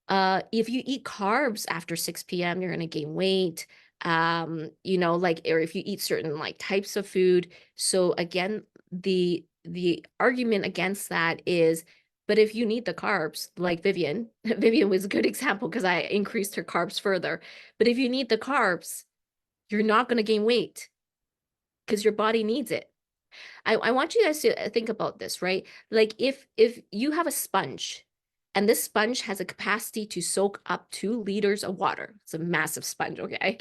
if you eat carbs after 6 p.m., you're going to gain weight. You know, like, or if you eat certain like types of food. So again, the argument against that is, but if you need the carbs, like Vivian, Vivian was a good example because I increased her carbs further. But if you need the carbs, you're not going to gain weight because your body needs it. I want you guys to think about this, right? Like if you have a sponge and this sponge has a capacity to soak up 2 liters of water. It's a massive sponge, okay?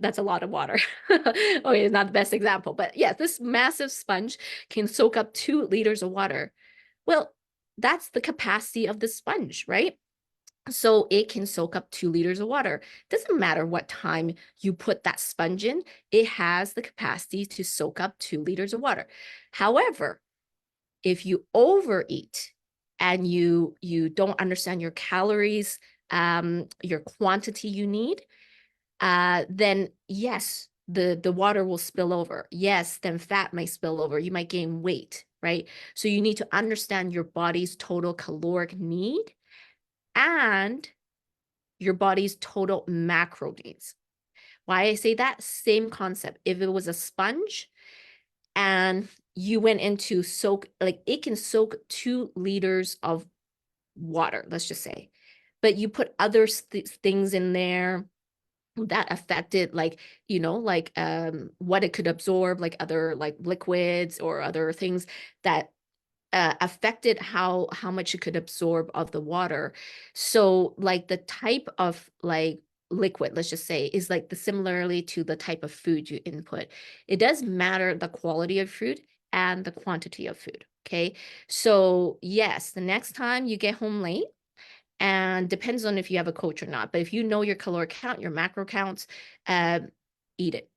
That's a lot of water. Okay, it's not the best example, but yeah, this massive sponge can soak up 2 liters of water. Well, that's the capacity of the sponge, right? So it can soak up 2 liters of water. Doesn't matter what time you put that sponge in, it has the capacity to soak up 2 liters of water. However, if you overeat and you don't understand your calories, your quantity you need, then yes, the water will spill over. Yes, then fat might spill over. You might gain weight, right? So you need to understand your body's total caloric need and your body's total macro needs. Why I say that? Same concept. If it was a sponge and you went into soak, like it can soak 2 liters of water, let's just say, but you put other things in there that affected, like, you know, like what it could absorb, like other like liquids or other things that affected how much it could absorb of the water. So like the type of like liquid, let's just say, is like the similarly to the type of food you input. It does matter the quality of food and the quantity of food. Okay. So yes, the next time you get home late, and depends on if you have a coach or not, but if you know your caloric count, your macro counts, eat it.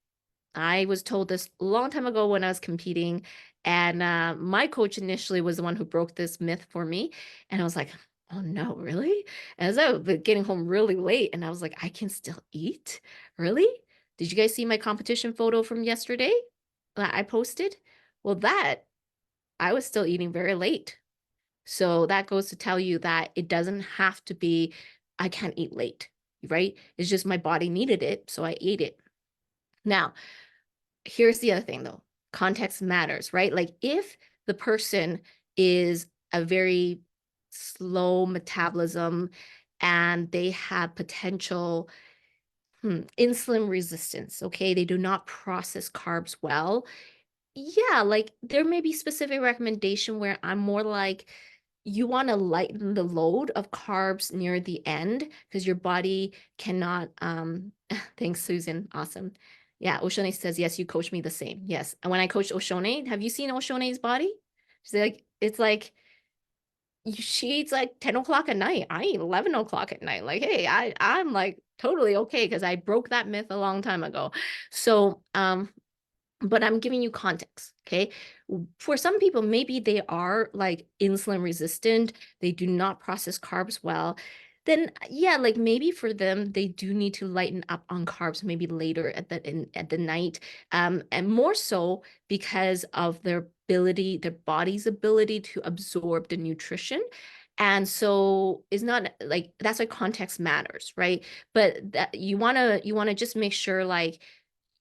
I was told this a long time ago when I was competing, and my coach initially was the one who broke this myth for me. And I was like, oh no, really? As I was getting home really late, and I was like, I can still eat? Really? Did you guys see my competition photo from yesterday that I posted? Well, that I was still eating very late. So that goes to tell you that it doesn't have to be, I can't eat late, right? It's just my body needed it, so I ate it. Now, here's the other thing though, context matters, right? Like if the person is a very slow metabolism and they have potential insulin resistance, okay, they do not process carbs well. Yeah, like there may be specific recommendation where I'm more like, you want to lighten the load of carbs near the end because your body cannot thanks, Susan. Awesome. Yeah, Oshone says, yes, you coach me the same. Yes. And when I coach Oshone, have you seen Oshone's body? She's like, it's like she eats like 10 o'clock at night. I eat 11 o'clock at night. Like, hey, I'm like totally okay because I broke that myth a long time ago. So but I'm giving you context, okay? For some people, maybe they are like insulin resistant, they do not process carbs well, then yeah, like maybe for them, they do need to lighten up on carbs maybe later at the night, and more so because of their ability, their body's ability to absorb the nutrition. And so it's not like, that's why context matters, right? But that you wanna just make sure like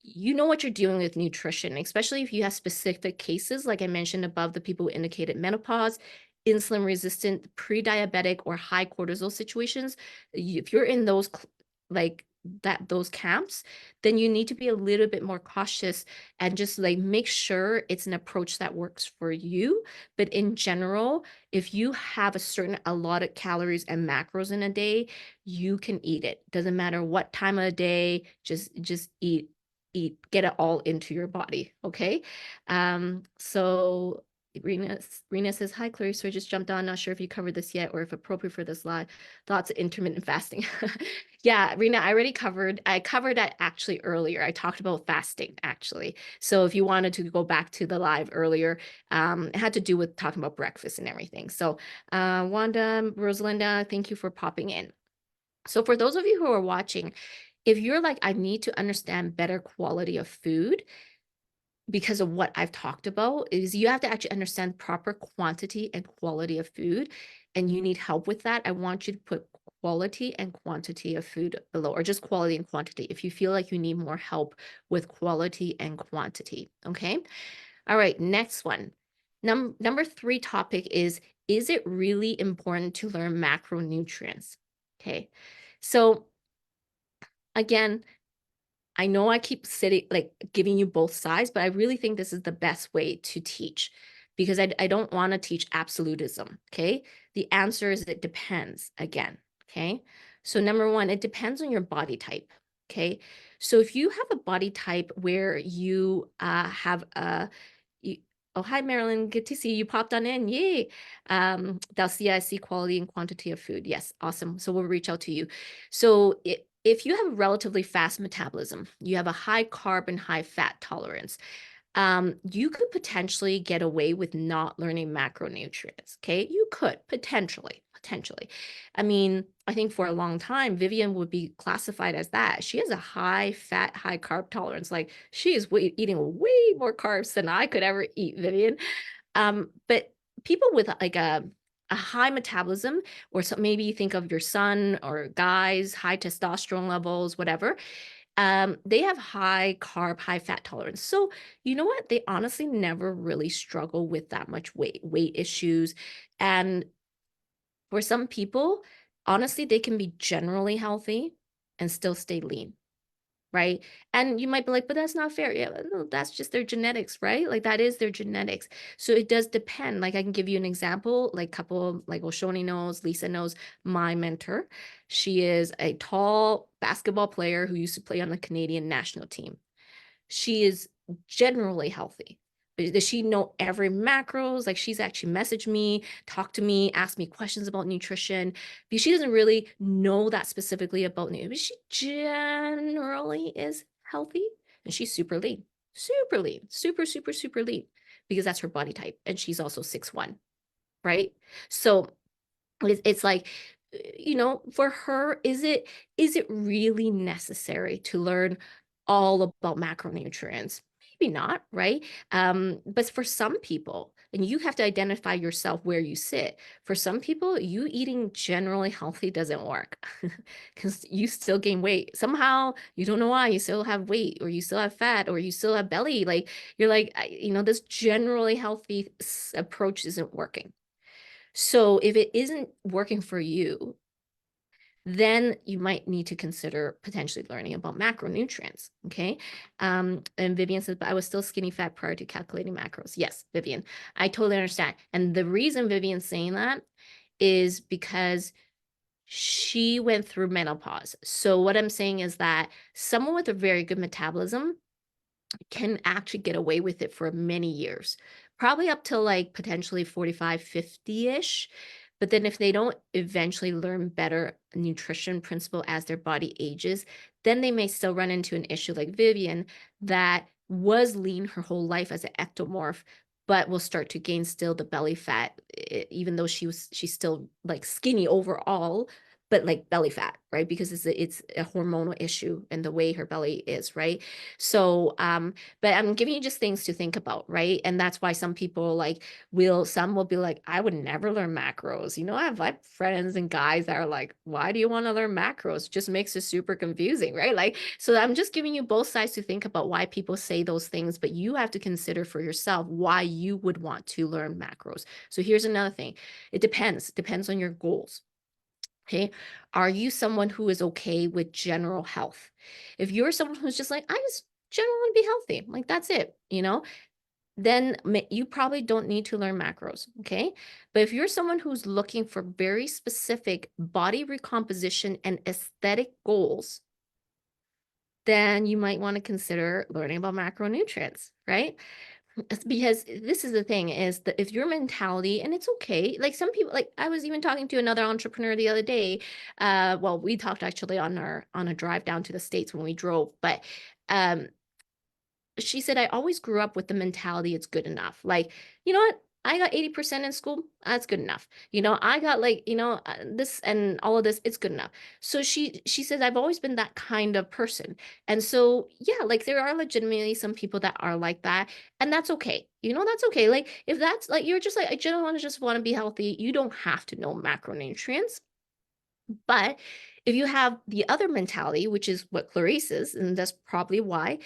you know what you're doing with nutrition, especially if you have specific cases, like I mentioned above, the people who indicated menopause, insulin resistant, pre-diabetic, or high cortisol situations. If you're in those like those camps, then you need to be a little bit more cautious and just like make sure it's an approach that works for you. But in general, if you have a certain allotted calories and macros in a day, you can eat it. Doesn't matter what time of the day, just eat, get it all into your body. Okay. So Rena says, hi, Clarice. So I just jumped on. Not sure if you covered this yet or if appropriate for this live. Thoughts of intermittent fasting. Yeah, Rena, I covered that actually earlier. I talked about fasting actually. So if you wanted to go back to the live earlier, it had to do with talking about breakfast and everything. So Wanda, Rosalinda, thank you for popping in. So for those of you who are watching, if you're like, I need to understand better quality of food, because of what I've talked about, is you have to actually understand proper quantity and quality of food, and you need help with that. I want you to put quality and quantity of food below, or just quality and quantity, if you feel like you need more help with quality and quantity. Okay. All right. Next one. Number 3 topic is it really important to learn macronutrients? Okay. So again, I know I keep giving you both sides, but I really think this is the best way to teach, because I don't want to teach absolutism. Okay. The answer is it depends again. Okay. So number 1, it depends on your body type. Okay. So if you have a body type where you have a, you, oh, hi, Marilyn. Good to see you. You popped on in. Yay. Dalcia, I see quality and quantity of food. Yes. Awesome. So we'll reach out to you. So if you have a relatively fast metabolism, you have a high carb and high fat tolerance, you could potentially get away with not learning macronutrients. Okay. You could potentially. I mean, I think for a long time, Vivian would be classified as that. She has a high fat, high carb tolerance. Like she is eating way more carbs than I could ever eat, Vivian. But people with like a high metabolism, or so maybe you think of your son or guys, high testosterone levels, whatever, they have high carb, high fat tolerance. So you know what? They honestly never really struggle with that much weight issues. And for some people, honestly, they can be generally healthy and still stay lean, right? And you might be like, but that's not fair. Yeah, no, that's just their genetics, right? Like that is their genetics. So it does depend. Like I can give you an example, like couple, like Oshoni knows, Lisa knows, my mentor. She is a tall basketball player who used to play on the Canadian national team. She is generally healthy. But does she know every macros? Like she's actually messaged me, talked to me, asked me questions about nutrition. Because she doesn't really know that specifically about nutrition. But she generally is healthy, and she's super lean, super lean, because that's her body type. And she's also 6'1", right? So it's like, for her, is it really necessary to learn all about macronutrients? Maybe not, right? But for some people, and you have to identify yourself where you sit. For some people, you eating generally healthy doesn't work, because you still gain weight. Somehow, you don't know why, you still have weight, or you still have fat, or you still have belly. Like you're like, this generally healthy approach isn't working. So if it isn't working for you, then you might need to consider potentially learning about macronutrients. Okay. And Vivian says, but I was still skinny fat prior to calculating macros. Yes, Vivian, I totally understand. And the reason Vivian's saying that is because she went through menopause. So what I'm saying is that someone with a very good metabolism can actually get away with it for many years, probably up to like potentially 45, 50-ish. But then if they don't eventually learn better nutrition principle as their body ages, then they may still run into an issue like Vivian, that was lean her whole life as an ectomorph, but will start to gain still the belly fat, even though she's still like skinny overall, but like belly fat, right? Because it's a hormonal issue and the way her belly is, right? So, but I'm giving you just things to think about, right? And that's why some people some will be like, I would never learn macros. I have friends and guys that are like, why do you want to learn macros? It just makes it super confusing, right? Like, so I'm just giving you both sides to think about why people say those things, but you have to consider for yourself why you would want to learn macros. So here's another thing. It depends on your goals. Okay. Are you someone who is okay with general health? If you're someone who's just like, I just generally want to be healthy, like that's it, then you probably don't need to learn macros. Okay. But if you're someone who's looking for very specific body recomposition and aesthetic goals, then you might want to consider learning about macronutrients, right? It's because this is the thing is that if your mentality, and it's okay, like some people, like I was even talking to another entrepreneur the other day. Well, we talked actually on a drive down to the States when we drove, but um she said, I always grew up with the mentality it's good enough. Like, you know what? I got 80% in school. That's good enough. I got like, this and all of this, it's good enough. So she says, I've always been that kind of person. And so, yeah, like there are legitimately some people that are like that. And that's okay. That's okay. Like if that's like, you're just like, I just want to be healthy. You don't have to know macronutrients. But if you have the other mentality, which is what Clarice is, and that's probably why,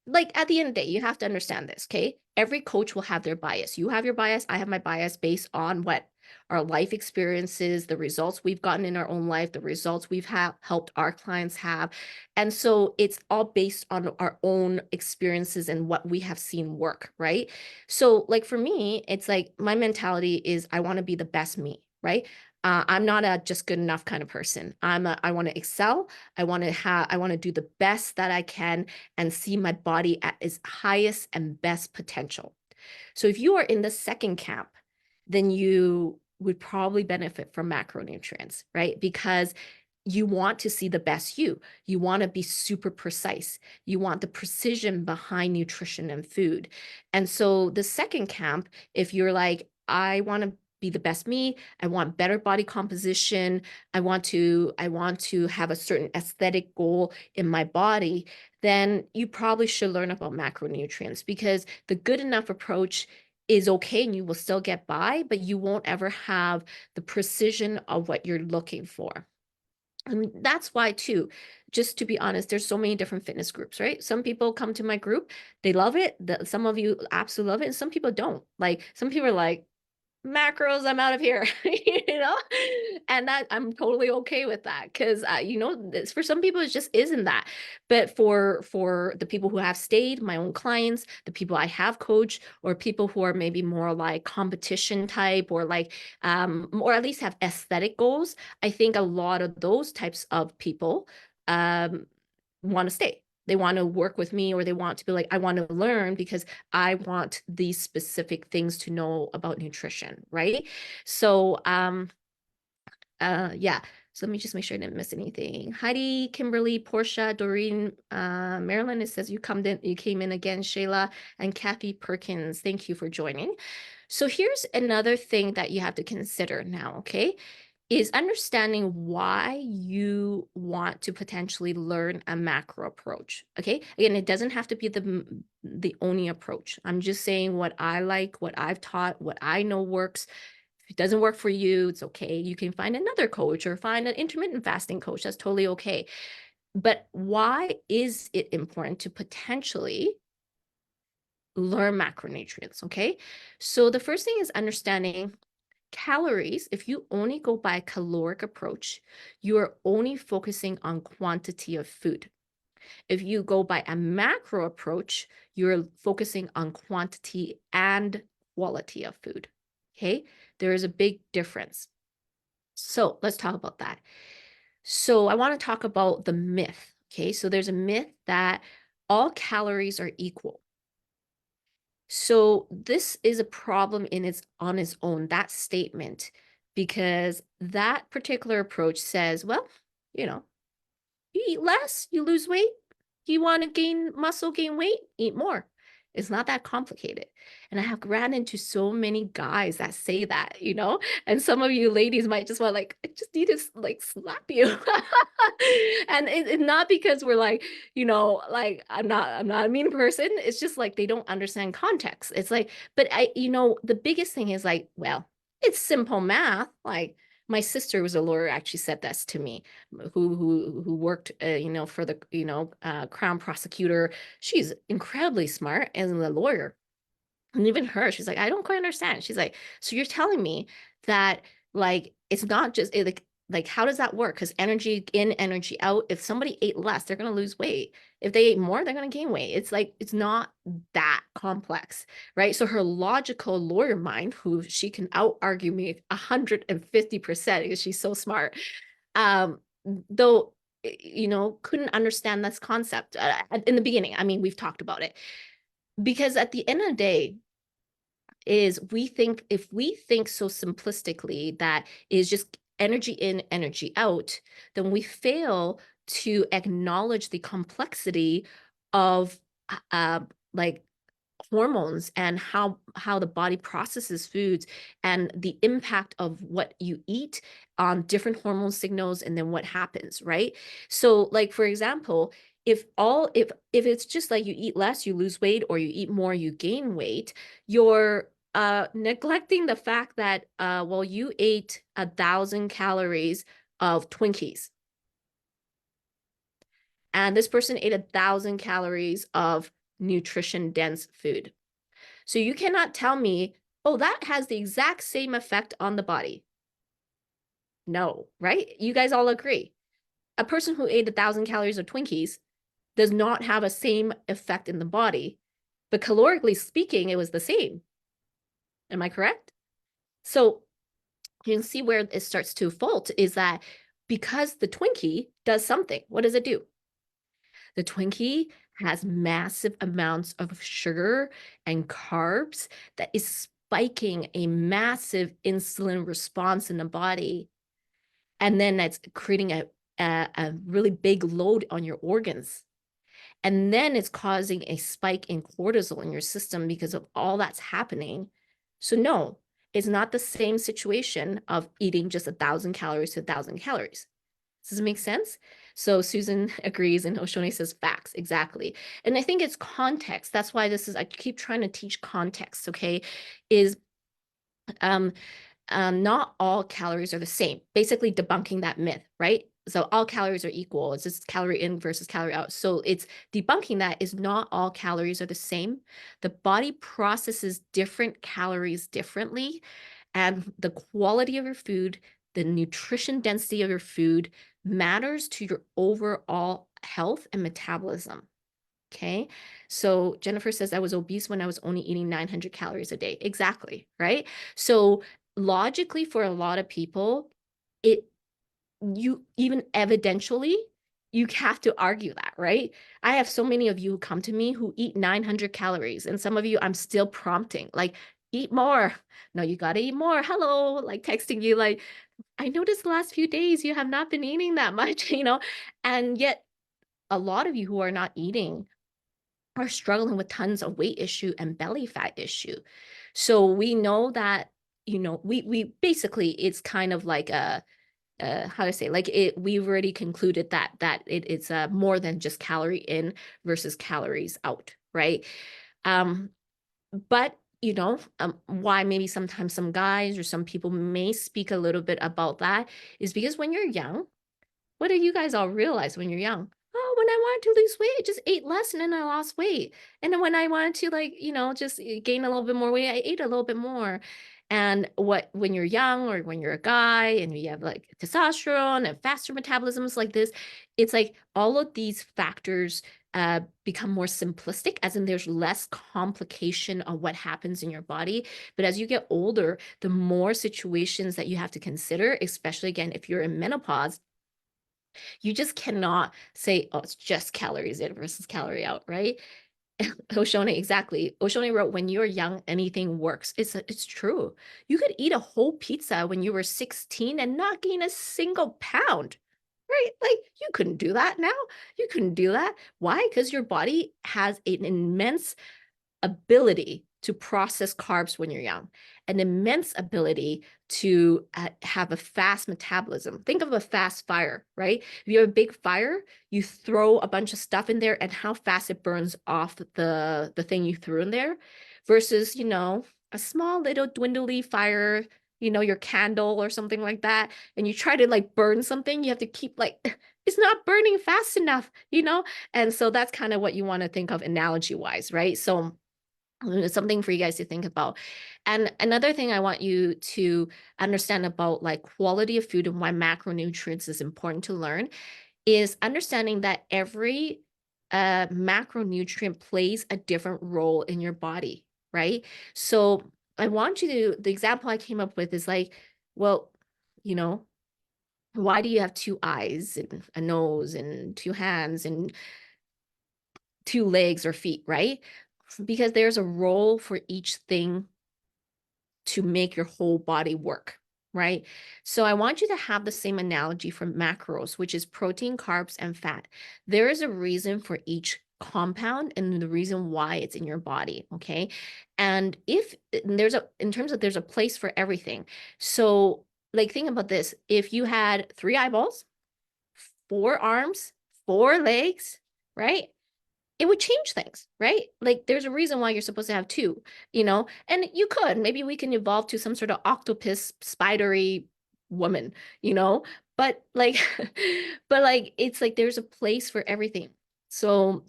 like at the end of the day, you have to understand this, okay? Every coach will have their bias. You have your bias, I have my bias based on what our life experiences, the results we've gotten in our own life, the results we've helped our clients have. And so it's all based on our own experiences and what we have seen work, right? So like for me, it's like my mentality is I want to be the best me, right? I'm not a just good enough kind of person. I want to excel. I want to do the best that I can and see my body at its highest and best potential. So if you are in the second camp, then you would probably benefit from macronutrients, right? Because you want to see the best you. You want to be super precise. You want the precision behind nutrition and food. And so the second camp, if you're like, I want to be the best me, I want better body composition, I want to have a certain aesthetic goal in my body, then you probably should learn about macronutrients because the good enough approach is okay and you will still get by, but you won't ever have the precision of what you're looking for. And that's why too, just to be honest, there's so many different fitness groups, right? Some people come to my group, they love it. Some of you absolutely love it, and some people don't. Like some people are like, macros, I'm out of here, and that I'm totally okay with that because for some people it just isn't that. But for the people who have stayed, my own clients, the people I have coached, or people who are maybe more like competition type or like or at least have aesthetic goals, I think a lot of those types of people um want to stay. They want to work with me, or they want to be like, I want to learn because I want these specific things to know about nutrition, right? So yeah. So let me just make sure I didn't miss anything. Heidi, Kimberly, Portia, Doreen, Marilyn, it says you came in again, Shayla, and Kathy Perkins. Thank you for joining. So here's another thing that you have to consider now, okay? Is understanding why you want to potentially learn a macro approach. Okay. Again, it doesn't have to be the only approach. I'm just saying what I like, what I've taught, what I know works. If it doesn't work for you, it's okay. You can find another coach or find an intermittent fasting coach. That's totally okay. But why is it important to potentially learn macronutrients? Okay. So the first thing is understanding calories. If you only go by a caloric approach, you are only focusing on quantity of food. If you go by a macro approach, you're focusing on quantity and quality of food. Okay, there is a big difference. So let's talk about that. So I want to talk about the myth. Okay, so there's a myth that all calories are equal. So this is a problem on its own, that statement, because that particular approach says, well, you know, you eat less, you lose weight. You want to gain muscle, gain weight, eat more. It's not that complicated. And I have ran into so many guys that say that, and some of you ladies might just want like, I just need to like slap you. And it's not because we're like, like I'm not a mean person. It's just like they don't understand context. It's like, but the biggest thing is like, well, it's simple math. Like my sister was a lawyer, actually said this to me, who worked for the Crown prosecutor. She's incredibly smart as a lawyer, and even her, she's like, I don't quite understand. She's like, so you're telling me that like it's not just like how does that work? Because energy in, energy out. If somebody ate less, they're gonna lose weight. If they ate more, they're gonna gain weight. It's like it's not that complex, right? So her logical lawyer mind, who she can out argue me 150% because she's so smart, um, though couldn't understand this concept in the beginning. I mean, we've talked about it. Because at the end of the day, is if we think so simplistically that is just energy in, energy out, then we fail to acknowledge the complexity of uh, like hormones and how the body processes foods and the impact of what you eat on different hormone signals and then what happens, right? So like for example, if it's just like you eat less you lose weight, or you eat more you gain weight, you're neglecting the fact that well, you ate 1,000 calories of Twinkies and this person ate 1,000 calories of nutrition dense food. So you cannot tell me, oh, that has the exact same effect on the body. No, right? You guys all agree. A person who ate 1,000 calories of Twinkies does not have a same effect in the body, but calorically speaking, it was the same. Am I correct? So you can see where it starts to fault is that because the Twinkie does something, what does it do? The Twinkie has massive amounts of sugar and carbs that is spiking a massive insulin response in the body. And then that's creating a really big load on your organs. And then it's causing a spike in cortisol in your system because of all that's happening. So no, it's not the same situation of eating just 1,000 calories to 1,000 calories. Does it make sense? So Susan agrees and Oshone says facts, exactly. And I think it's context. That's why I keep trying to teach context, okay? Is um, not all calories are the same, basically debunking that myth, right? So all calories are equal. It's just calorie in versus calorie out. So it's debunking that is not all calories are the same. The body processes different calories differently, and the quality of your food, the nutrition density of your food matters to your overall health and metabolism. Okay. So Jennifer says I was obese when I was only eating 900 calories a day. Exactly. Right. So logically, for a lot of people, it, you even evidentially, you have to argue that, right? I have so many of you who come to me who eat 900 calories, and some of you I'm still prompting, like, eat more. No, you got to eat more. Hello, like texting you, like, I noticed the last few days you have not been eating that much, and yet a lot of you who are not eating are struggling with tons of weight issue and belly fat issue. So we know that, we basically, it's kind of like how to say, like, we've already concluded it's more than just calorie in versus calories out, right? Um, but why maybe sometimes some guys or some people may speak a little bit about that is because when you're young, what do you guys all realize when you're young? Oh, when I wanted to lose weight, I just ate less and then I lost weight. And then when I wanted to, like, just gain a little bit more weight, I ate a little bit more. And when you're young or when you're a guy and you have like testosterone and faster metabolisms like this, it's like all of these factors become more simplistic, as in there's less complication of what happens in your body. But as you get older, the more situations that you have to consider, especially again, if you're in menopause, you just cannot say, oh, it's just calories in versus calorie out, right? Oshone, exactly. Oshone wrote, when you're young, anything works. It's true. You could eat a whole pizza when you were 16 and not gain a single pound, right? Like, you couldn't do that now. You couldn't do that. Why? Because your body has an immense ability to process carbs when you're young, an immense ability to have a fast metabolism. Think of a fast fire, right? If you have a big fire, you throw a bunch of stuff in there and how fast it burns off the thing you threw in there versus, a small little dwindly fire, your candle or something like that, and you try to like burn something, you have to keep like, it's not burning fast enough. And so that's kind of what you want to think of analogy wise, right? So it's something for you guys to think about. And another thing I want you to understand about like quality of food and why macronutrients is important to learn is understanding that every macronutrient plays a different role in your body, right? So I want you the example I came up with is like, well, you know, why do you have two eyes and a nose and two hands and two legs or feet, right? because there's a role for each thing to make your whole body work, right? So I want you to have the same analogy for macros, which is protein, carbs, and fat. There is a reason for each compound and the reason why it's in your body, okay? And if there's a, in terms of there's a place for everything. So like think about this. If you had 3 eyeballs, 4 arms, 4 legs, right? It would change things, right? Like there's a reason why you're supposed to have two, and you could, maybe we can evolve to some sort of octopus, spidery woman, you know, but like, but like, it's like there's a place for everything. So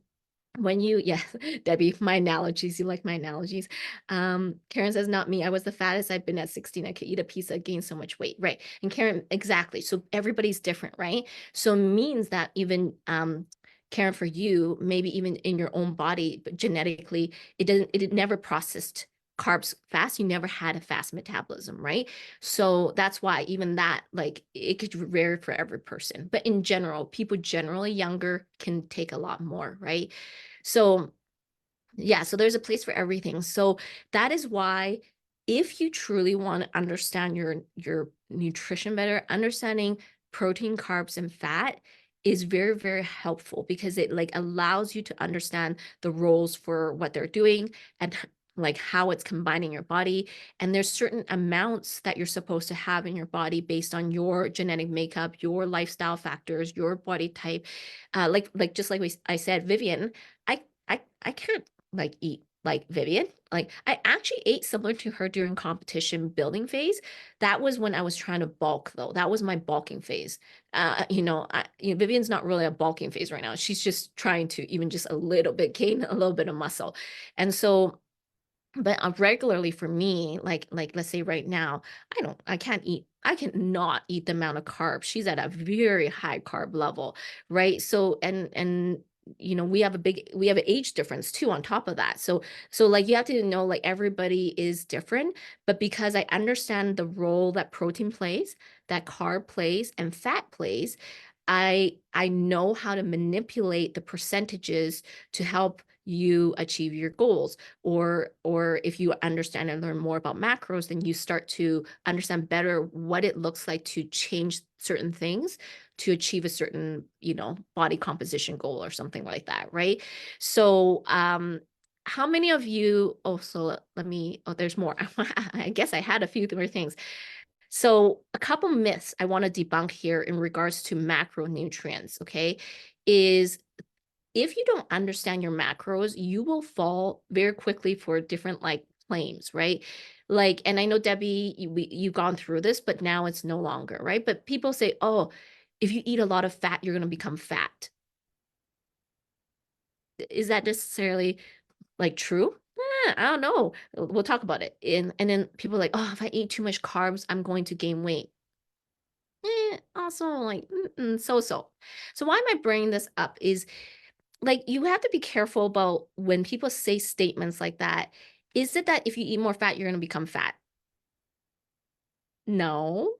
when you, yes, Debbie, my analogies, you like my analogies. Karen says, not me. I was the fattest I've been at 16. I could eat a pizza, gain so much weight. Right. And Karen, exactly. So everybody's different, right? So it means that even Karen, for you, maybe even in your own body, but genetically, it never processed carbs fast. You never had a fast metabolism, right? So that's why even that, like, it could vary for every person. But in general, people generally younger can take a lot more, right? So yeah, so there's a place for everything. So that is why if you truly want to understand your nutrition better, understanding protein, carbs, and fat is very, very helpful because it like allows you to understand the roles for what they're doing and like how it's combining your body. And there's certain amounts that you're supposed to have in your body based on your genetic makeup, your lifestyle factors, your body type. Like just like I said, Vivian, I can't like eat like Vivian. Like I actually ate similar to her during competition building phase. That was when I was trying to bulk though. That was my bulking phase. Vivian's not really a bulking phase right now. She's just trying to even just a little bit gain a little bit of muscle. And so but regularly for me, like let's say right now, I can't eat, I cannot eat the amount of carbs. She's at a very high carb level, right? So and we have an age difference too on top of that. So like you have to know like everybody is different, but because I understand the role that protein plays, that carb plays, and fat plays, I know how to manipulate the percentages to help you achieve your goals. Or if you understand and learn more about macros, then you start to understand better what it looks like to change certain things to achieve a certain body composition goal or something like that, right? So how many of you also let me, oh, there's more. I guess I had a few more things. So a couple myths I want to debunk here in regards to macronutrients, okay, is if you don't understand your macros, you will fall very quickly for different like claims, right? Like, and I know Debbie, you've gone through this, but now it's no longer, right? But people say, oh, if you eat a lot of fat, you're going to become fat. Is that necessarily like true? I don't know. We'll talk about it. And then people are like, oh, if I eat too much carbs, I'm going to gain weight. Also like so. So why am I bringing this up is like you have to be careful about when people say statements like that. Is it that if you eat more fat, you're going to become fat? No,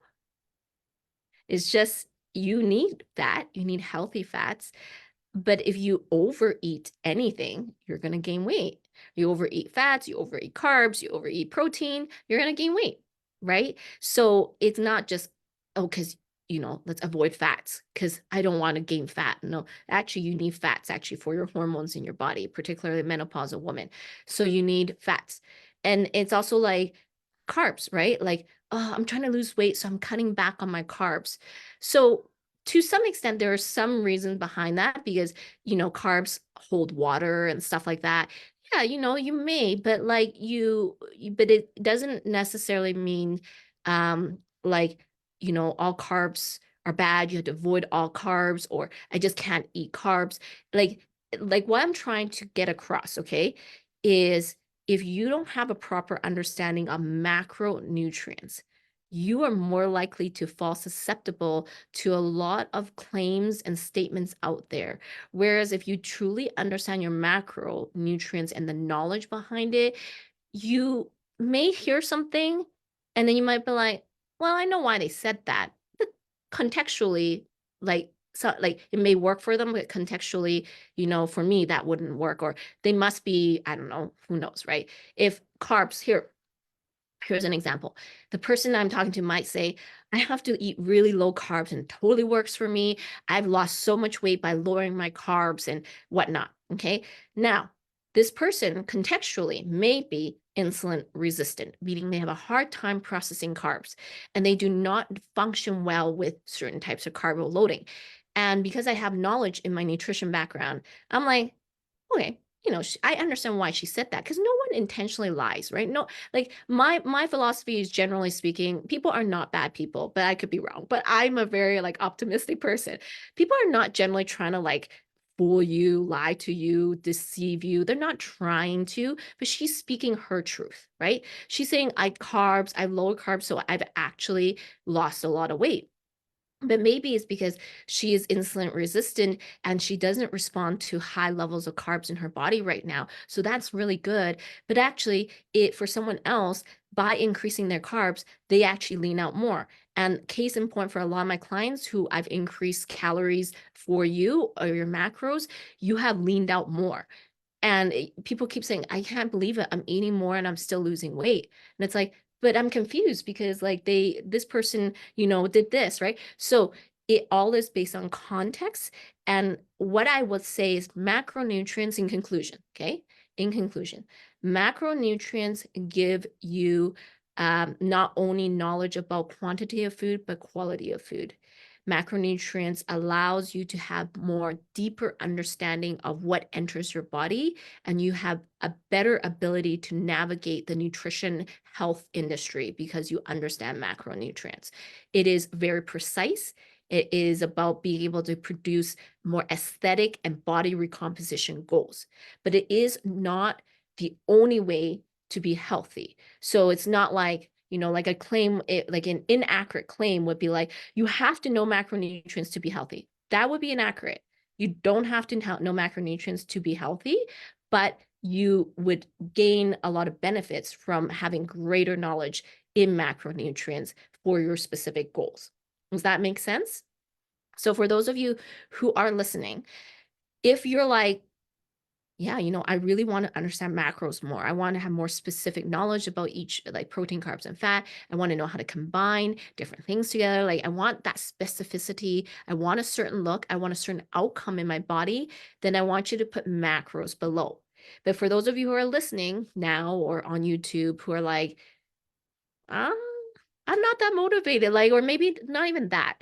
it's just you need fat, you need healthy fats. But if you overeat anything, you're going to gain weight. You overeat fats, you overeat carbs, you overeat protein, you're going to gain weight, right? So it's not just, oh, because, let's avoid fats because I don't want to gain fat. No, actually, you need fats actually for your hormones in your body, particularly menopausal women. So you need fats. And it's also like carbs, right? Like, oh, I'm trying to lose weight, so I'm cutting back on my carbs. So to some extent, there are some reasons behind that because, carbs hold water and stuff like that. Yeah, you may, but like but it doesn't necessarily mean like, all carbs are bad. You have to avoid all carbs, or I just can't eat carbs. Like what I'm trying to get across, okay, is if you don't have a proper understanding of macronutrients, you are more likely to fall susceptible to a lot of claims and statements out there. Whereas if you truly understand your macronutrients and the knowledge behind it, you may hear something and then you might be like, well, I know why they said that. But contextually, like so like it may work for them, but contextually, for me, that wouldn't work. Or they must be, I don't know, who knows, right? If carbs here's an example. The person I'm talking to might say, I have to eat really low carbs and it totally works for me. I've lost so much weight by lowering my carbs and whatnot. Okay. Now, this person contextually may be insulin resistant, meaning they have a hard time processing carbs and they do not function well with certain types of carb loading. And because I have knowledge in my nutrition background, I'm like, okay, I understand why she said that because no one intentionally lies, right? No, like my philosophy is generally speaking, people are not bad people, but I could be wrong. But I'm a very like optimistic person. People are not generally trying to like fool you, lie to you, deceive you. They're not trying to, but she's speaking her truth, right? She's saying I've lower carbs, so I've actually lost a lot of weight. But maybe it's because she is insulin resistant and she doesn't respond to high levels of carbs in her body right now. So that's really good. But actually, for someone else, by increasing their carbs, they actually lean out more. And case in point for a lot of my clients who I've increased calories for you or your macros, you have leaned out more. And people keep saying, I can't believe it. I'm eating more and I'm still losing weight. And it's like, but I'm confused because like this person, did this, right? So it all is based on context. And what I would say is macronutrients in conclusion, okay? In conclusion, macronutrients give you not only knowledge about quantity of food, but quality of food. Macronutrients allows you to have more deeper understanding of what enters your body, and you have a better ability to navigate the nutrition health industry because you understand macronutrients. It is very precise. It is about being able to produce more aesthetic and body recomposition goals, but it is not the only way to be healthy. So it's not like, like a claim, like an inaccurate claim would be like, you have to know macronutrients to be healthy. That would be inaccurate. You don't have to know macronutrients to be healthy, but you would gain a lot of benefits from having greater knowledge in macronutrients for your specific goals. Does that make sense? So for those of you who are listening, if you're like, yeah, I really want to understand macros more. I want to have more specific knowledge about each, like protein, carbs, and fat. I want to know how to combine different things together. Like I want that specificity. I want a certain look. I want a certain outcome in my body. Then I want you to put macros below. But for those of you who are listening now or on YouTube who are like, um, I'm not that motivated, like, or maybe not even that.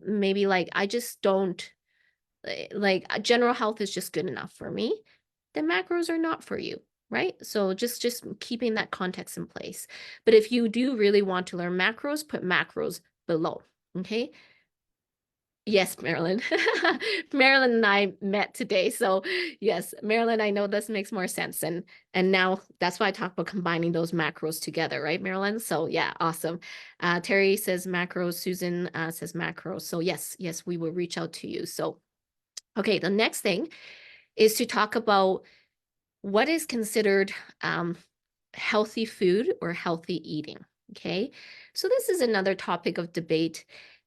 Maybe like I just don't like general health is just good enough for me, the macros are not for you, right? So just keeping that context in place. But if you do really want to learn macros, put macros below, okay? Yes, Marilyn. Marilyn and I met today. So yes, Marilyn, I know this makes more sense. And now that's why I talk about combining those macros together, right, Marilyn? So yeah, awesome. Terry says macros, Susan says macros. So yes, we will reach out to you. So okay, the next thing is to talk about what is considered healthy food or healthy eating. Okay, so this is another topic of debate.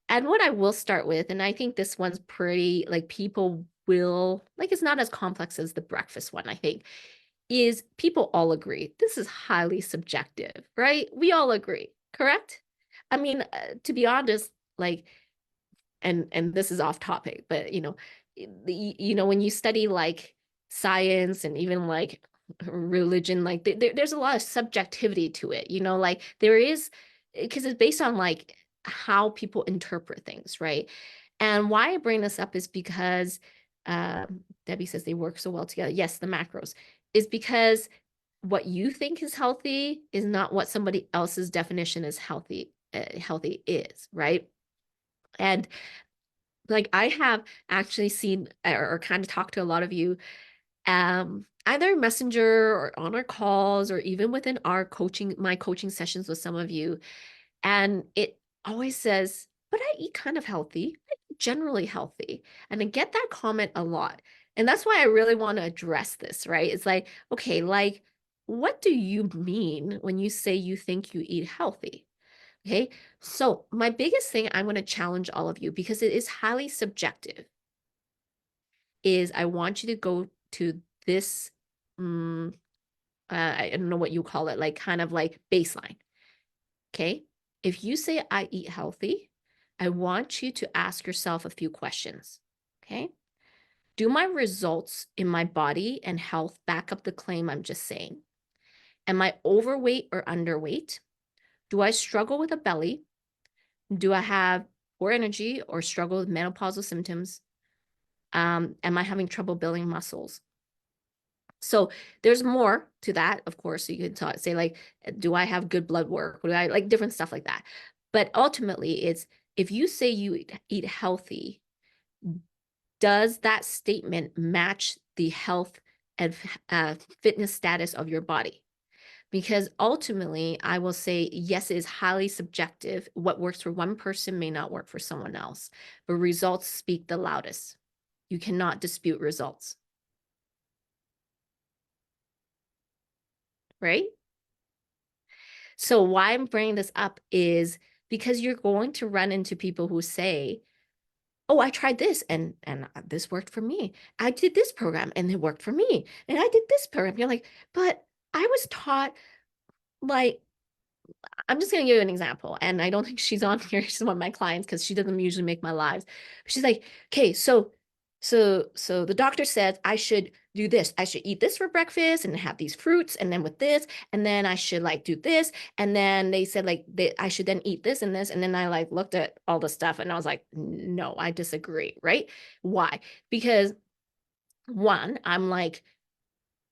And what I will start with, and I think this one's pretty like people will like, it's not as complex as the breakfast one, I think, is people all agree. This is highly subjective, right? We all agree, correct? I mean, to be honest, like, and this is off topic, but when you study like science and even like religion, like there's a lot of subjectivity to it, like there is, because it's based on like how people interpret things, right? And why I bring this up is because Debbie says they work so well together. Yes, the macros is because what you think is healthy is not what somebody else's definition is healthy is, right? And like I have actually seen or kind of talked to a lot of you, either messenger or on our calls or even within my coaching sessions with some of you. And it always says, but I eat kind of healthy, I eat generally healthy. And I get that comment a lot. And that's why I really want to address this, right? It's like, okay, like, what do you mean when you say you think you eat healthy? Okay. So my biggest thing I'm going to challenge all of you, because it is highly subjective, is I want you to go to this, mm, I don't know what you call it, like kind of like baseline. Okay. If you say I eat healthy, I want you to ask yourself a few questions. Okay. Do my results in my body and health back up the claim I'm just saying? Am I overweight or underweight? Do I struggle with a belly? Do I have poor energy or struggle with menopausal symptoms? Am I having trouble building muscles? So there's more to that, of course. So you can say like, do I have good blood work? Do I like different stuff like that? But ultimately, it's if you say you eat healthy, does that statement match the health and fitness status of your body? Because ultimately, I will say, yes, it is highly subjective. What works for one person may not work for someone else, but results speak the loudest. You cannot dispute results, right? So, why I'm bringing this up is because you're going to run into people who say, oh, I tried this and this worked for me. I did this program and it worked for me. And I did this program. You're like, but I was taught like I'm just gonna give you an example, and I don't think she's on here. She's one of my clients because she doesn't usually make my lives. She's like, okay, so the doctor said I should do this. I should eat this for breakfast and have these fruits, and then with this, and then I should like do this, and then they said like I should then eat this and this, and then I like looked at all the stuff and I was like, no, I disagree, right? Why? Because one, I'm like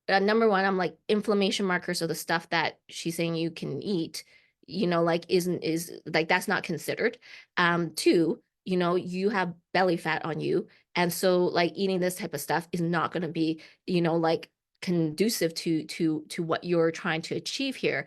number one, I'm like inflammation markers are the stuff that she's saying you can eat, like isn't is like that's not considered. Two, you have belly fat on you. And so like eating this type of stuff is not going to be, like conducive to what you're trying to achieve here.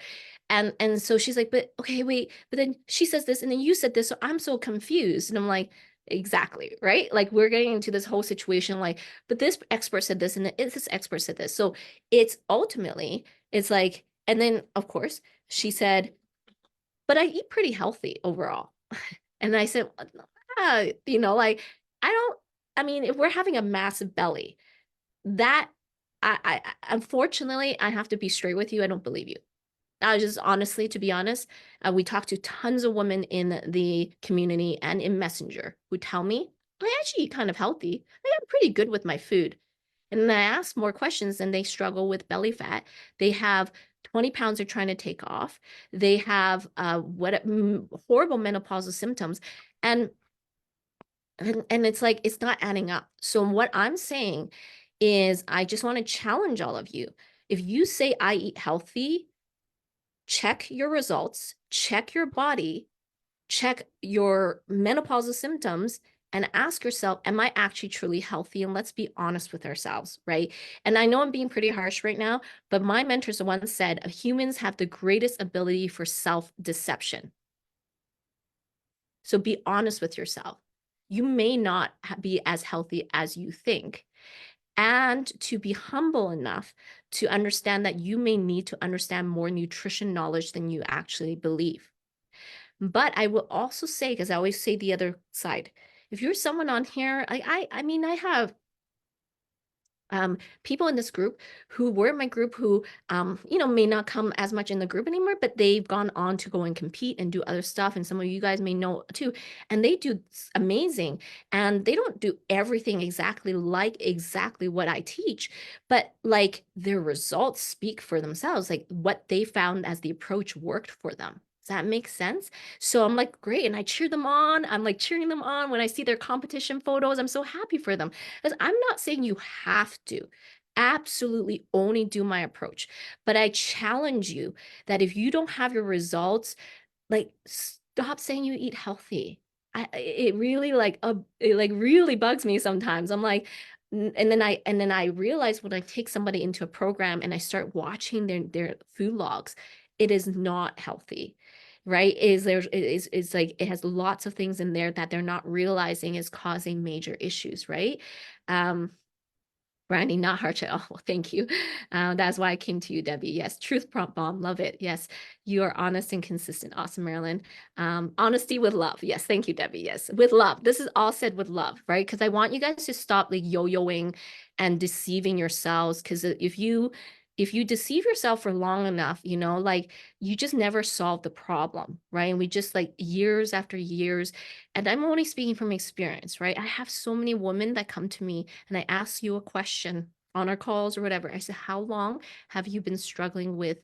And so she's like, but okay, wait, but then she says this and then you said this, so I'm so confused. And I'm like, exactly, right? Like we're getting into this whole situation like, but this expert said this and this expert said this. So it's ultimately, it's like, and then of course she said, but I eat pretty healthy overall. And I said, like, I don't, I mean, if we're having a massive belly, that unfortunately, I have to be straight with you. I don't believe you. I just honestly, to be honest, we talked to tons of women in the community and in Messenger who tell me I actually eat kind of healthy. I'm pretty good with my food. And then I ask more questions and they struggle with belly fat. They have 20 pounds they're trying to take off. They have horrible menopausal symptoms. And, and it's like, it's not adding up. So what I'm saying is I just want to challenge all of you. If you say I eat healthy, check your results, check your body, check your menopausal symptoms, and ask yourself, am I actually truly healthy? And let's be honest with ourselves, right? And I know I'm being pretty harsh right now, but my mentors once said humans have the greatest ability for self-deception. So be honest with yourself. You may not be as healthy as you think. And to be humble enough to understand that you may need to understand more nutrition knowledge than you actually believe. But I will also say, because I always say the other side, if you're someone on here, I mean, I have people in this group who were in my group who, may not come as much in the group anymore, but they've gone on to go and compete and do other stuff. And some of you guys may know too, and they do amazing. And they don't do everything exactly what I teach, but like their results speak for themselves, like what they found as the approach worked for them. Does that make sense? So I'm like, great. And I cheer them on. I'm like cheering them on when I see their competition photos. I'm so happy for them. Because I'm not saying you have to absolutely only do my approach, but I challenge you that if you don't have your results, like stop saying you eat healthy. It really it like really bugs me sometimes. I'm like, and then I realize when I take somebody into a program and I start watching their food logs, it is not healthy. Right? Is like it has lots of things in there that they're not realizing is causing major issues, right? Um, Brandy, not hard at all. Thank you. That's why I came to you, Debbie. Yes, truth prompt bomb. Love it. Yes, you are honest and consistent. Awesome, Marilyn. Honesty with love. Yes, thank you, Debbie. Yes, with love. This is all said with love, right? Because I want you guys to stop like yo-yoing and deceiving yourselves. Because if you deceive yourself for long enough, you know, like you just never solve the problem, right? And we just like years after years, and I'm only speaking from experience, right? I have so many women that come to me and I ask you a question on our calls or whatever. I said, how long have you been struggling with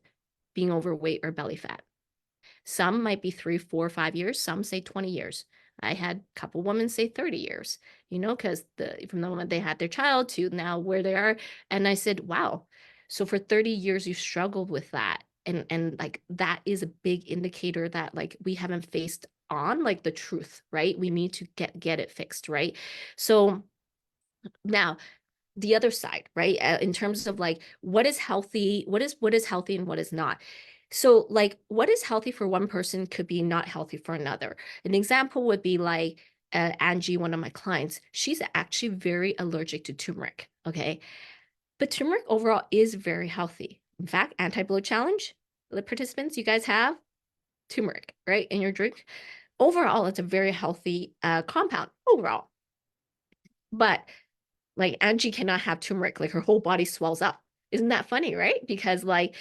being overweight or belly fat? Some might be 3, 4, 5 years. Some say 20 years. I had a couple women say 30 years, you know, because from the moment they had their child to now where they are. And I said, wow. So for 30 years, you struggled with that. And like that is a big indicator that like we haven't faced on like the truth, right? We need to get it fixed, right? So now the other side, right? In terms of like what is healthy, what is healthy and what is not. So like what is healthy for one person could be not healthy for another. An example would be like Angie, one of my clients. She's actually very allergic to turmeric. Okay. But turmeric overall is very healthy. In fact, anti-bloat challenge, the participants, you guys have turmeric, right, in your drink. Overall, it's a very healthy compound overall. But like Angie cannot have turmeric, like her whole body swells up. Isn't that funny, right? Because like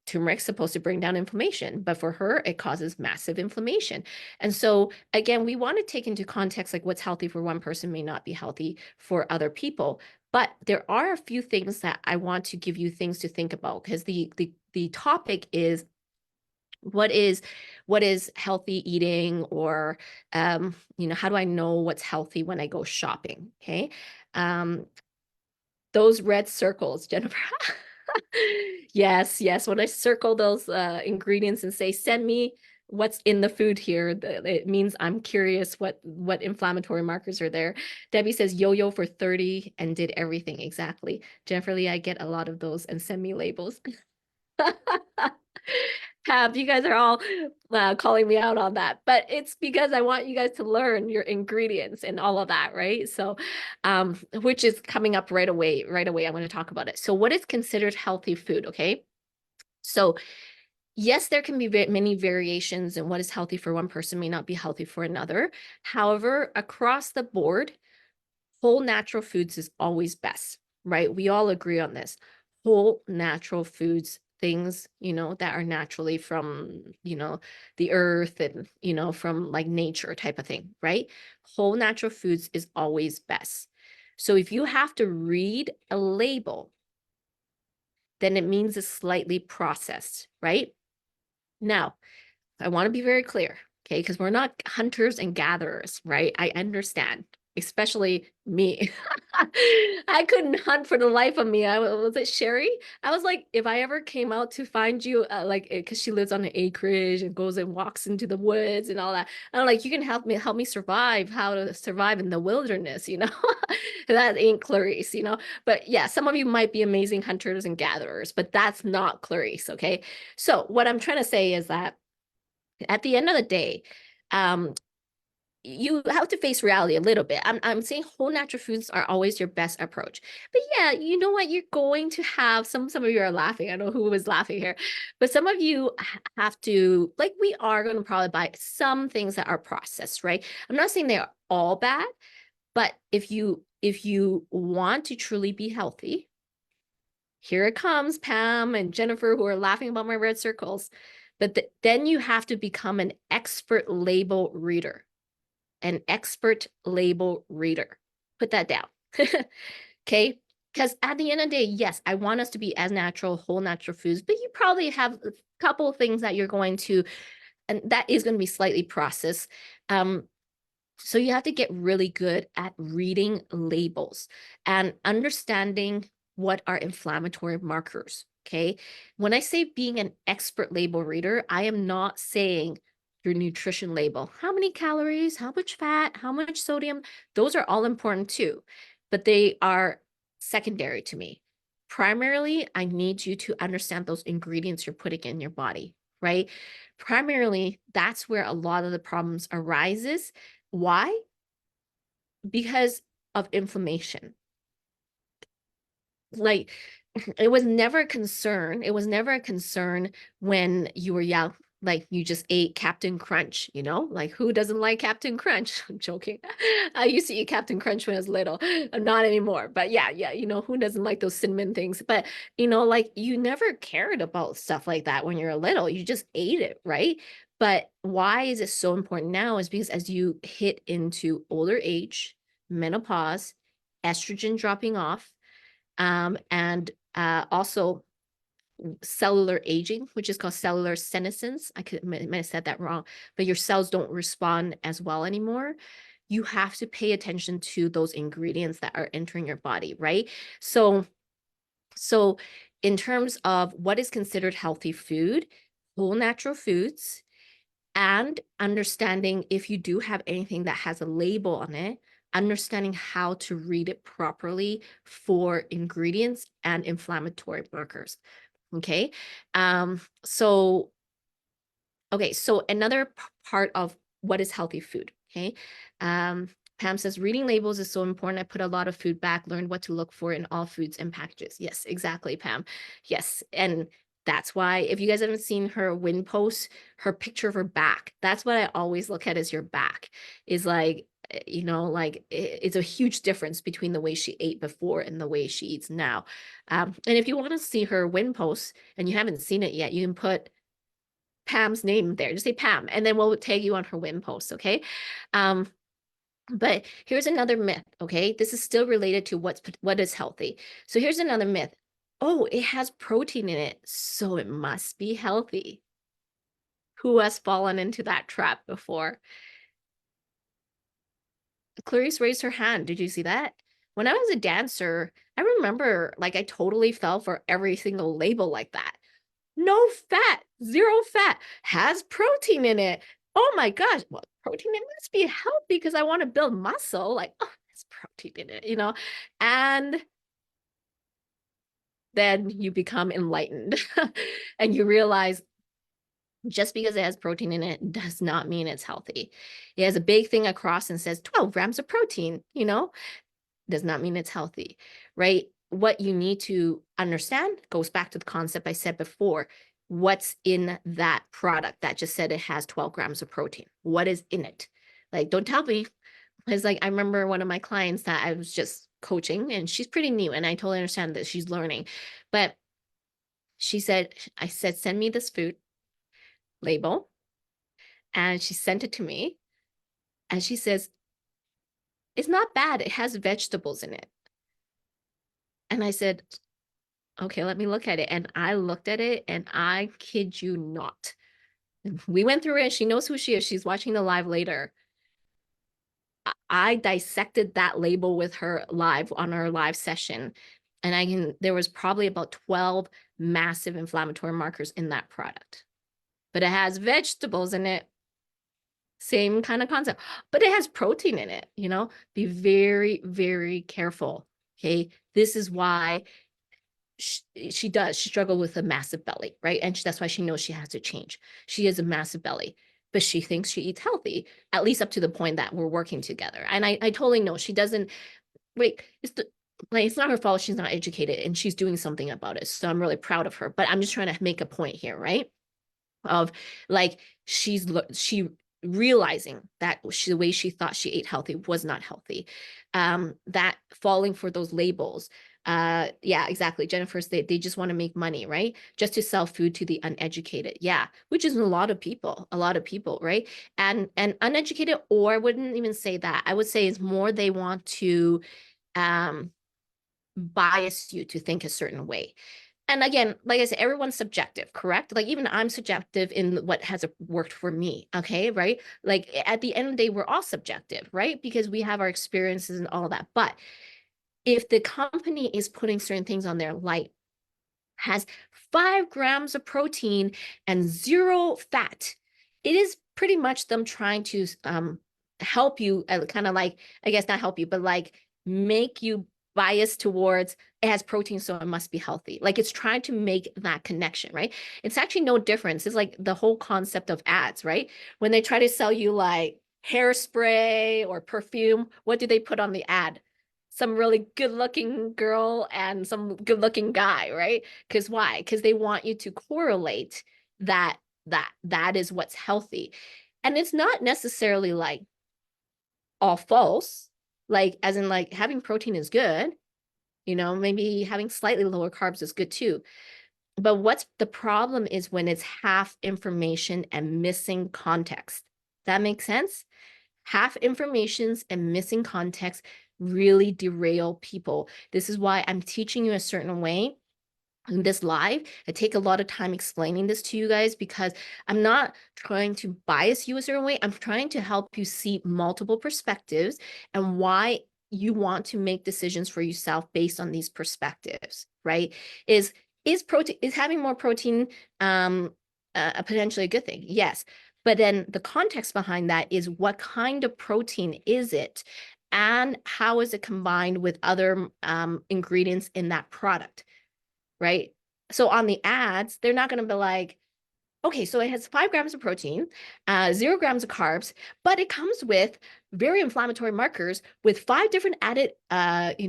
turmeric's supposed to bring down inflammation, but for her, it causes massive inflammation. And so again, we want to take into context like what's healthy for one person may not be healthy for other people. But there are a few things that I want to give you things to think about because the topic is what is healthy eating, or you know, how do I know what's healthy when I go shopping? Okay. um those red circles, Jennifer. Yes, yes, when I circle those ingredients and say send me what's in the food here, it means I'm curious what inflammatory markers are there. Debbie says yo-yo for 30 and did everything. Exactly, Jennifer Lee, I get a lot of those, and send me labels. Tab, you guys are all calling me out on that, but it's because I want you guys to learn your ingredients and all of that, right? So, which is coming up right away. Right away, I'm going to talk about it. So, what is considered healthy food? Okay. So, yes, there can be many variations, and what is healthy for one person may not be healthy for another. However, across the board, whole natural foods is always best, right? We all agree on this. Whole natural foods, things, you know, that are naturally from, you know, the earth and, you know, from like nature type of thing, right? Whole natural foods is always best. So if you have to read a label, then it means it's slightly processed, right? Now, I want to be very clear, okay? Because we're not hunters and gatherers, right? I understand, especially me. I couldn't hunt for the life of me. Was it Sherry? I was like, if I ever came out to find you, like, because she lives on an acreage and goes and walks into the woods and all that. I'm like, you can help me survive, how to survive in the wilderness, you know? That ain't Clarice, you know? But yeah, some of you might be amazing hunters and gatherers, but that's not Clarice, okay? So what I'm trying to say is that at the end of the day, you have to face reality a little bit. I'm saying whole natural foods are always your best approach. But yeah, you know what? You're going to have some of you are laughing. I don't know who was laughing here, but some of you have to, like, we are going to probably buy some things that are processed, right? I'm not saying they're all bad, but if you want to truly be healthy, here it comes, Pam and Jennifer, who are laughing about my red circles. But then you have to become an expert label reader. An expert label reader. Put that down. Okay. Because at the end of the day, yes, I want us to be as natural, whole natural foods, but you probably have a couple of things that you're going to, and that is going to be slightly processed. So you have to get really good at reading labels and understanding what are inflammatory markers. Okay. When I say being an expert label reader, I am not saying your nutrition label, how many calories, how much fat, how much sodium, those are all important too, but they are secondary to me. Primarily, I need you to understand those ingredients you're putting in your body, right? Primarily, that's where a lot of the problems arises. Why? Because of inflammation. like it was never a concern. It was never a concern when you were young. Like you just ate Captain Crunch, you know? Like who doesn't like Captain Crunch? I'm joking. I used to eat Captain Crunch when I was little. Not anymore. But yeah, who doesn't like those cinnamon things? But like you never cared about stuff like that when you're little. You just ate it, right? But why is it so important now is because as you hit into older age, menopause, estrogen dropping off, and also cellular aging, which is called cellular senescence. Might have said that wrong, but your cells don't respond as well anymore. You have to pay attention to those ingredients that are entering your body, right? So in terms of what is considered healthy food, whole natural foods, and understanding if you do have anything that has a label on it, understanding how to read it properly for ingredients and inflammatory markers. Okay. So another part of what is healthy food. Okay. Pam says reading labels is so important. I put a lot of food back, learned what to look for in all foods and packages. Yes, exactly, Pam. Yes. And that's why if you guys haven't seen her win post, her picture of her back, that's what I always look at as your back is like, like it's a huge difference between the way she ate before and the way she eats now. And if you want to see her win post and you haven't seen it yet, you can put Pam's name there. Just say Pam, and then we'll tag you on her win post, okay? But here's another myth, okay? This is still related to what is healthy. So here's another myth. Oh, it has protein in it, so it must be healthy. Who has fallen into that trap before? Clarice raised her hand. Did you see that? When I was a dancer, I remember like I totally fell for every single label like that. No fat, zero fat, has protein in it. Oh my gosh, well, protein, it must be healthy because I want to build muscle. Like, oh, there's protein in it, And then you become enlightened and you realize just because it has protein in it does not mean it's healthy. It has a big thing across and says 12 grams of protein, does not mean it's healthy, right? What you need to understand goes back to the concept I said before. What's in that product that just said it has 12 grams of protein? What is in it? Like, don't tell me. It's like, I remember one of my clients that I was just coaching and she's pretty new and I totally understand that she's learning. But I said, send me this food label. And she sent it to me. And she says, it's not bad. It has vegetables in it. And I said, okay, let me look at it. And I looked at it and I kid you not. We went through it. She knows who she is. She's watching the live later. I dissected that label with her live on our live session. And there was probably about 12 massive inflammatory markers in that product. But it has vegetables in it. Same kind of concept, but it has protein in it, Be very, very careful. Okay. This is why she struggle with a massive belly, right? And that's why she knows she has to change. She has a massive belly, but she thinks she eats healthy, at least up to the point that we're working together. And I totally know she doesn't, wait, it's not her fault. She's not educated and she's doing something about it. So I'm really proud of her, but I'm just trying to make a point here, right? Of like, she realizing that the way she thought she ate healthy was not healthy. That falling for those labels. Yeah, exactly. Jennifer's, they just want to make money, right? Just to sell food to the uneducated. Yeah, which is a lot of people, right? And uneducated, or I wouldn't even say that. I would say it's more they want to bias you to think a certain way. And again, like I said, everyone's subjective, correct? Like even I'm subjective in what has worked for me, okay, right? Like at the end of the day, we're all subjective, right? Because we have our experiences and all that. But if the company is putting certain things on there, like has 5 grams of protein and 0 fat, it is pretty much them trying to help you, kind of like, I guess not help you, but like make you biased towards it has protein, so it must be healthy. Like it's trying to make that connection, right? It's actually no difference. It's like the whole concept of ads, right? When they try to sell you like hairspray or perfume, what do they put on the ad? some really good looking girl and some good looking guy, right? Because why? Because they want you to correlate that that is what's healthy. And it's not necessarily like all false, like as in like having protein is good, maybe having slightly lower carbs is good too. But what's the problem is when it's half information and missing context. That makes sense? Half informations and missing context really derail people. This is why I'm teaching you a certain way in this live. I take a lot of time explaining this to you guys because I'm not trying to bias you a certain way. I'm trying to help you see multiple perspectives and why you want to make decisions for yourself based on these perspectives, right? Is having more protein potentially a good thing? Yes. But then the context behind that is what kind of protein is it? And how is it combined with other ingredients in that product? Right? So on the ads, they're not going to be like, okay, so it has 5 grams of protein, 0 grams of carbs, but it comes with very inflammatory markers with 5 different added,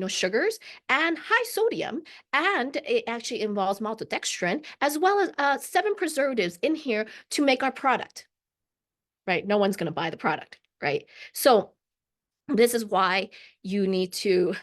sugars and high sodium, and it actually involves maltodextrin as well as 7 preservatives in here to make our product. Right? No one's going to buy the product, right? So this is why you need to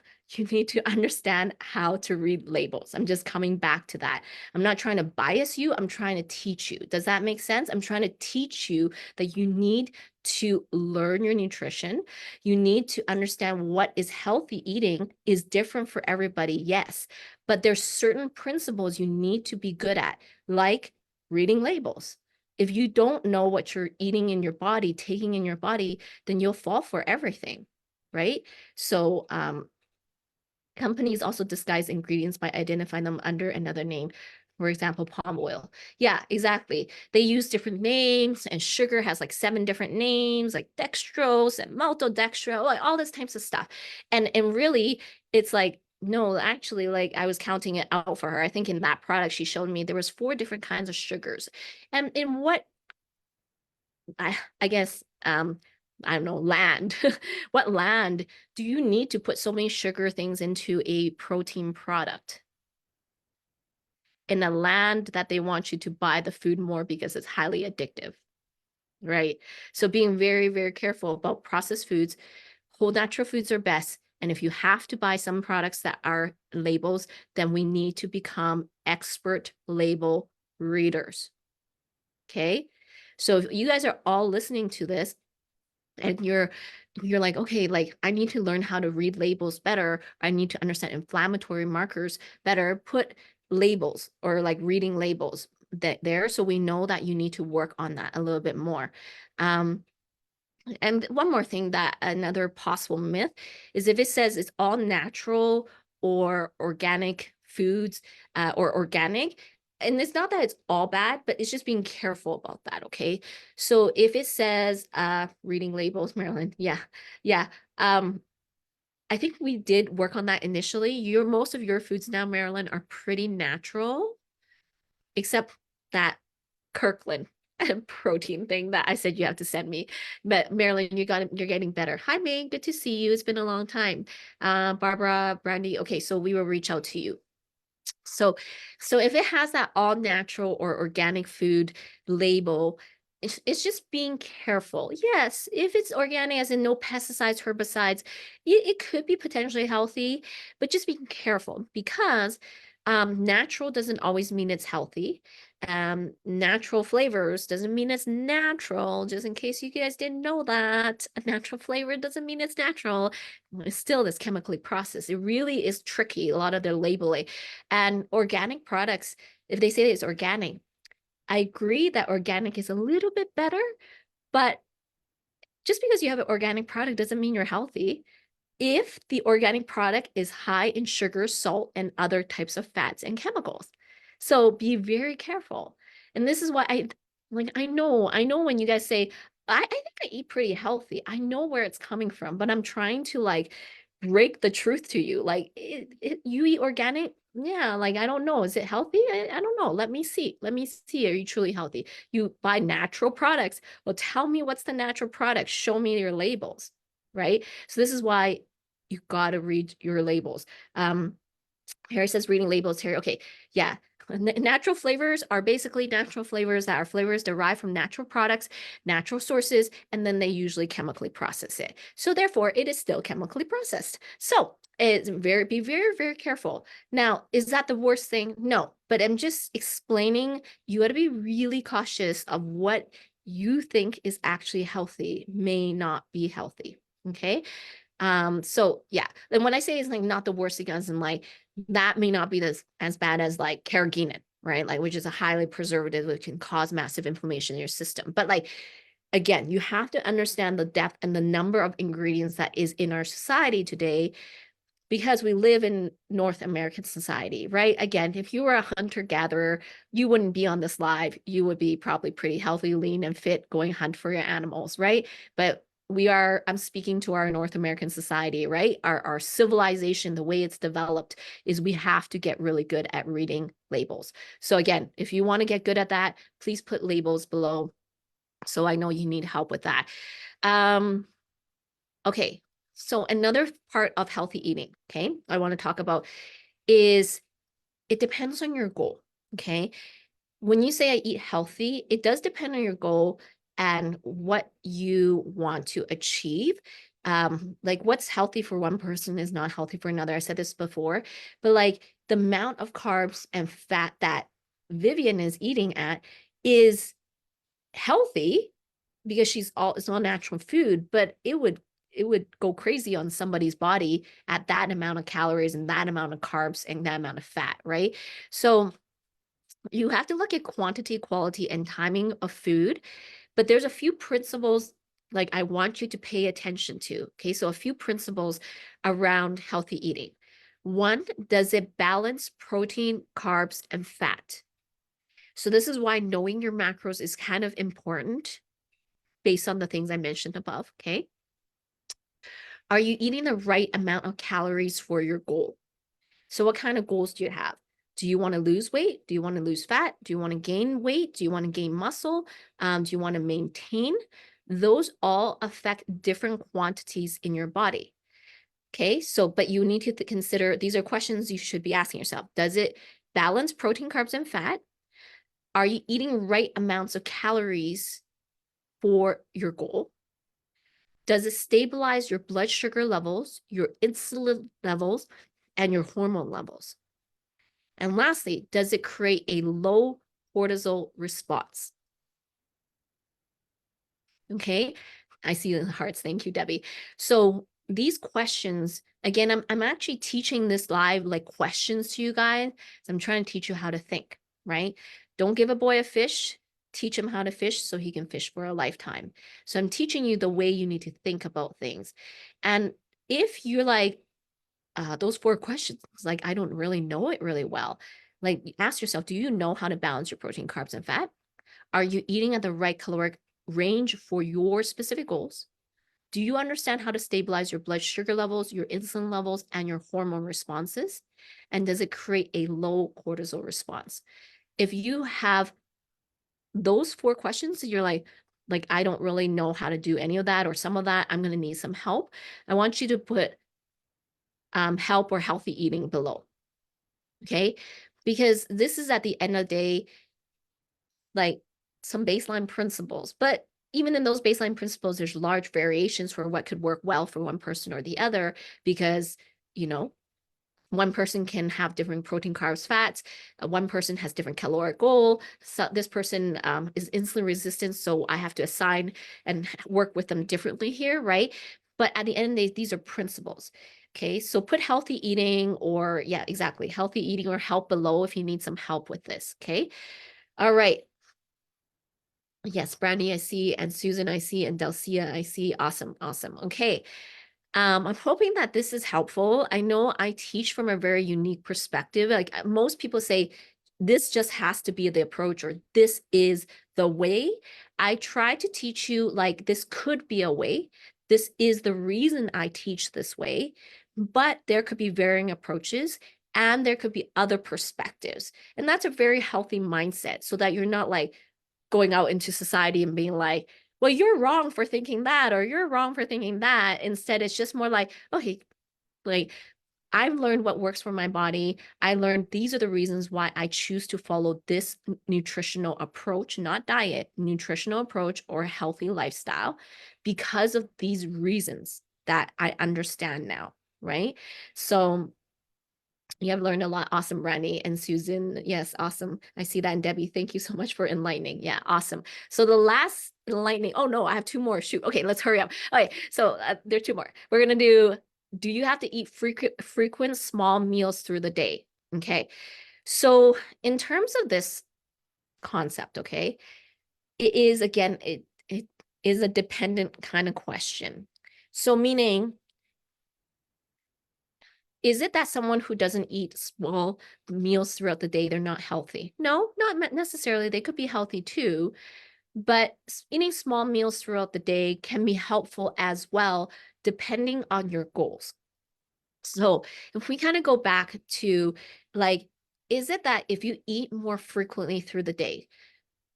understand how to read labels. I'm just coming back to that. I'm not trying to bias you. I'm trying to teach you. Does that make sense? I'm trying to teach you that you need to learn your nutrition. You need to understand what is healthy eating is different for everybody. Yes, but there's certain principles you need to be good at, like reading labels. If you don't know what you're eating in your body, taking in your body, then you'll fall for everything, right? So companies also disguise ingredients by identifying them under another name. For example, palm oil. Yeah, exactly. They use different names, and sugar has like 7 different names, like dextrose and maltodextrin, like all this types of stuff. And really, it's like, no, actually, like I was counting it out for her. I think in that product she showed me there was 4 different kinds of sugars. And in what I guess I don't know, land. What land do you need to put so many sugar things into a protein product? In a land that they want you to buy the food more because it's highly addictive, right? So being very, very careful about processed foods. Whole natural foods are best. And if you have to buy some products that are labels, then we need to become expert label readers. Okay. So if you guys are all listening to this, and you're like, okay, like I need to learn how to read labels better. I need to understand inflammatory markers better. Put labels or like reading labels there, so we know that you need to work on that a little bit more. And one more thing, that another possible myth is if it says it's all natural or organic foods or organic, and it's not that it's all bad, but it's just being careful about that, okay? So if it says reading labels, Marilyn, yeah. I think we did work on that initially. Most of your foods now, Marilyn, are pretty natural, except that Kirkland protein thing that I said you have to send me. But Marilyn, you're getting better. Hi, May, good to see you. It's been a long time. Barbara, Brandy. Okay, so we will reach out to you. So if it has that all natural or organic food label, it's just being careful. Yes, if it's organic, as in no pesticides, herbicides, it could be potentially healthy, but just being careful because natural doesn't always mean it's healthy. Natural flavors doesn't mean it's natural. Just in case you guys didn't know that, a natural flavor doesn't mean it's natural. It's still this chemically processed. It really is tricky, a lot of their labeling. And organic products, if they say it's organic, I agree that organic is a little bit better, but just because you have an organic product doesn't mean you're healthy. If the organic product is high in sugar, salt, and other types of fats and chemicals. So be very careful. And this is why I know when you guys say, I think I eat pretty healthy. I know where it's coming from, but I'm trying to like break the truth to you. Like you eat organic? Yeah, like I don't know. Is it healthy? I don't know. Let me see. Let me see. Are you truly healthy? You buy natural products. Well, tell me what's the natural product. Show me your labels, right? So this is why you got to read your labels. Harry says reading labels, Harry. Okay, yeah. Natural flavors are basically natural flavors that are flavors derived from natural products, natural sources, and then they usually chemically process it. So therefore, it is still chemically processed. So it's be very, very careful. Now, is that the worst thing? No, but I'm just explaining you got to be really cautious of what you think is actually healthy may not be healthy. Okay. So yeah, and when I say it's like not the worst thing, as in like that may not be as bad as like carrageenan, right? Like which is a highly preservative which can cause massive inflammation in your system. But like again, you have to understand the depth and the number of ingredients that is in our society today because we live in North American society, right? Again, if you were a hunter gatherer, you wouldn't be on this live. You would be probably pretty healthy, lean, and fit going hunt for your animals, right? But I'm speaking to our North American society, right? Our civilization, the way it's developed is we have to get really good at reading labels. So again, if you want to get good at that, please put labels below. So I know you need help with that. Okay, so another part of healthy eating, okay, I want to talk about is it depends on your goal, okay? When you say I eat healthy, it does depend on your goal and what you want to achieve. Like what's healthy for one person is not healthy for another. I said this before, but like the amount of carbs and fat that Vivian is eating at is healthy because it's all natural food, but it would go crazy on somebody's body at that amount of calories and that amount of carbs and that amount of fat, right? So you have to look at quantity, quality, and timing of food, but there's a few principles like I want you to pay attention to. Okay, so a few principles around healthy eating. One, does it balance protein, carbs, and fat? So this is why knowing your macros is kind of important based on the things I mentioned above, okay? Are you eating the right amount of calories for your goal? So what kind of goals do you have? Do you want to lose weight? Do you want to lose fat? Do you want to gain weight? Do you want to gain muscle? Do you want to maintain? Those all affect different quantities in your body. Okay, so, but you need to consider, these are questions you should be asking yourself. Does it balance protein, carbs, and fat? Are you eating right amounts of calories for your goal? Does it stabilize your blood sugar levels, your insulin levels, and your hormone levels? And lastly, does it create a low cortisol response? Okay, I see the hearts. Thank you, Debbie. So these questions, again, I'm actually teaching this live like questions to you guys. So I'm trying to teach you how to think, right? Don't give a boy a fish. Teach him how to fish so he can fish for a lifetime. So I'm teaching you the way you need to think about things. And if you're like, those 4 questions, like, I don't really know it really well. Like, ask yourself, do you know how to balance your protein, carbs, and fat? Are you eating at the right caloric range for your specific goals? Do you understand how to stabilize your blood sugar levels, your insulin levels, and your hormone responses? And does it create a low cortisol response? If you have those 4 questions, you're like, I don't really know how to do any of that or some of that. I'm going to need some help. I want you to put help or healthy eating below. Okay. Because this is at the end of the day, like some baseline principles, but even in those baseline principles, there's large variations for what could work well for one person or the other, because, you know, one person can have different protein, carbs, fats. One person has different caloric goal. So this person is insulin resistant, so I have to assign and work with them differently here, right? But at the end of the day, these are principles. Okay, so put healthy eating or, yeah, exactly, healthy eating or help below if you need some help with this, okay? All right. Yes, Brandy, I see, and Susan, I see, and Delcia, I see. Awesome, awesome. Okay. I'm hoping that this is helpful. I know I teach from a very unique perspective. Like most people say, this just has to be the approach or this is the way. I try to teach you like this could be a way. This is the reason I teach this way, but there could be varying approaches and there could be other perspectives. And that's a very healthy mindset so that you're not like going out into society and being like, well, you're wrong for thinking that, or you're wrong for thinking that. Instead, it's just more like, okay, Like, I've learned what works for my body. I learned these are the reasons why I choose to follow this nutritional approach, not diet, nutritional approach or healthy lifestyle, because of these reasons that I understand now, right? So you have learned a lot. Awesome, Randy and Susan. Yes, awesome. I see that. And Debbie, thank you so much for enlightening. Yeah, awesome. So the last enlightening, oh no, I have two more. Shoot. Okay, let's hurry up. Okay, so there are two more. We're going to do you have to eat frequent small meals through the day? Okay. So in terms of this concept, okay, it is, again, it is a dependent kind of question. So meaning, is it that someone who doesn't eat small meals throughout the day, they're not healthy? No, not necessarily. They could be healthy too, but eating small meals throughout the day can be helpful as well, depending on your goals. So if we kind of go back to, like, is it that if you eat more frequently through the day,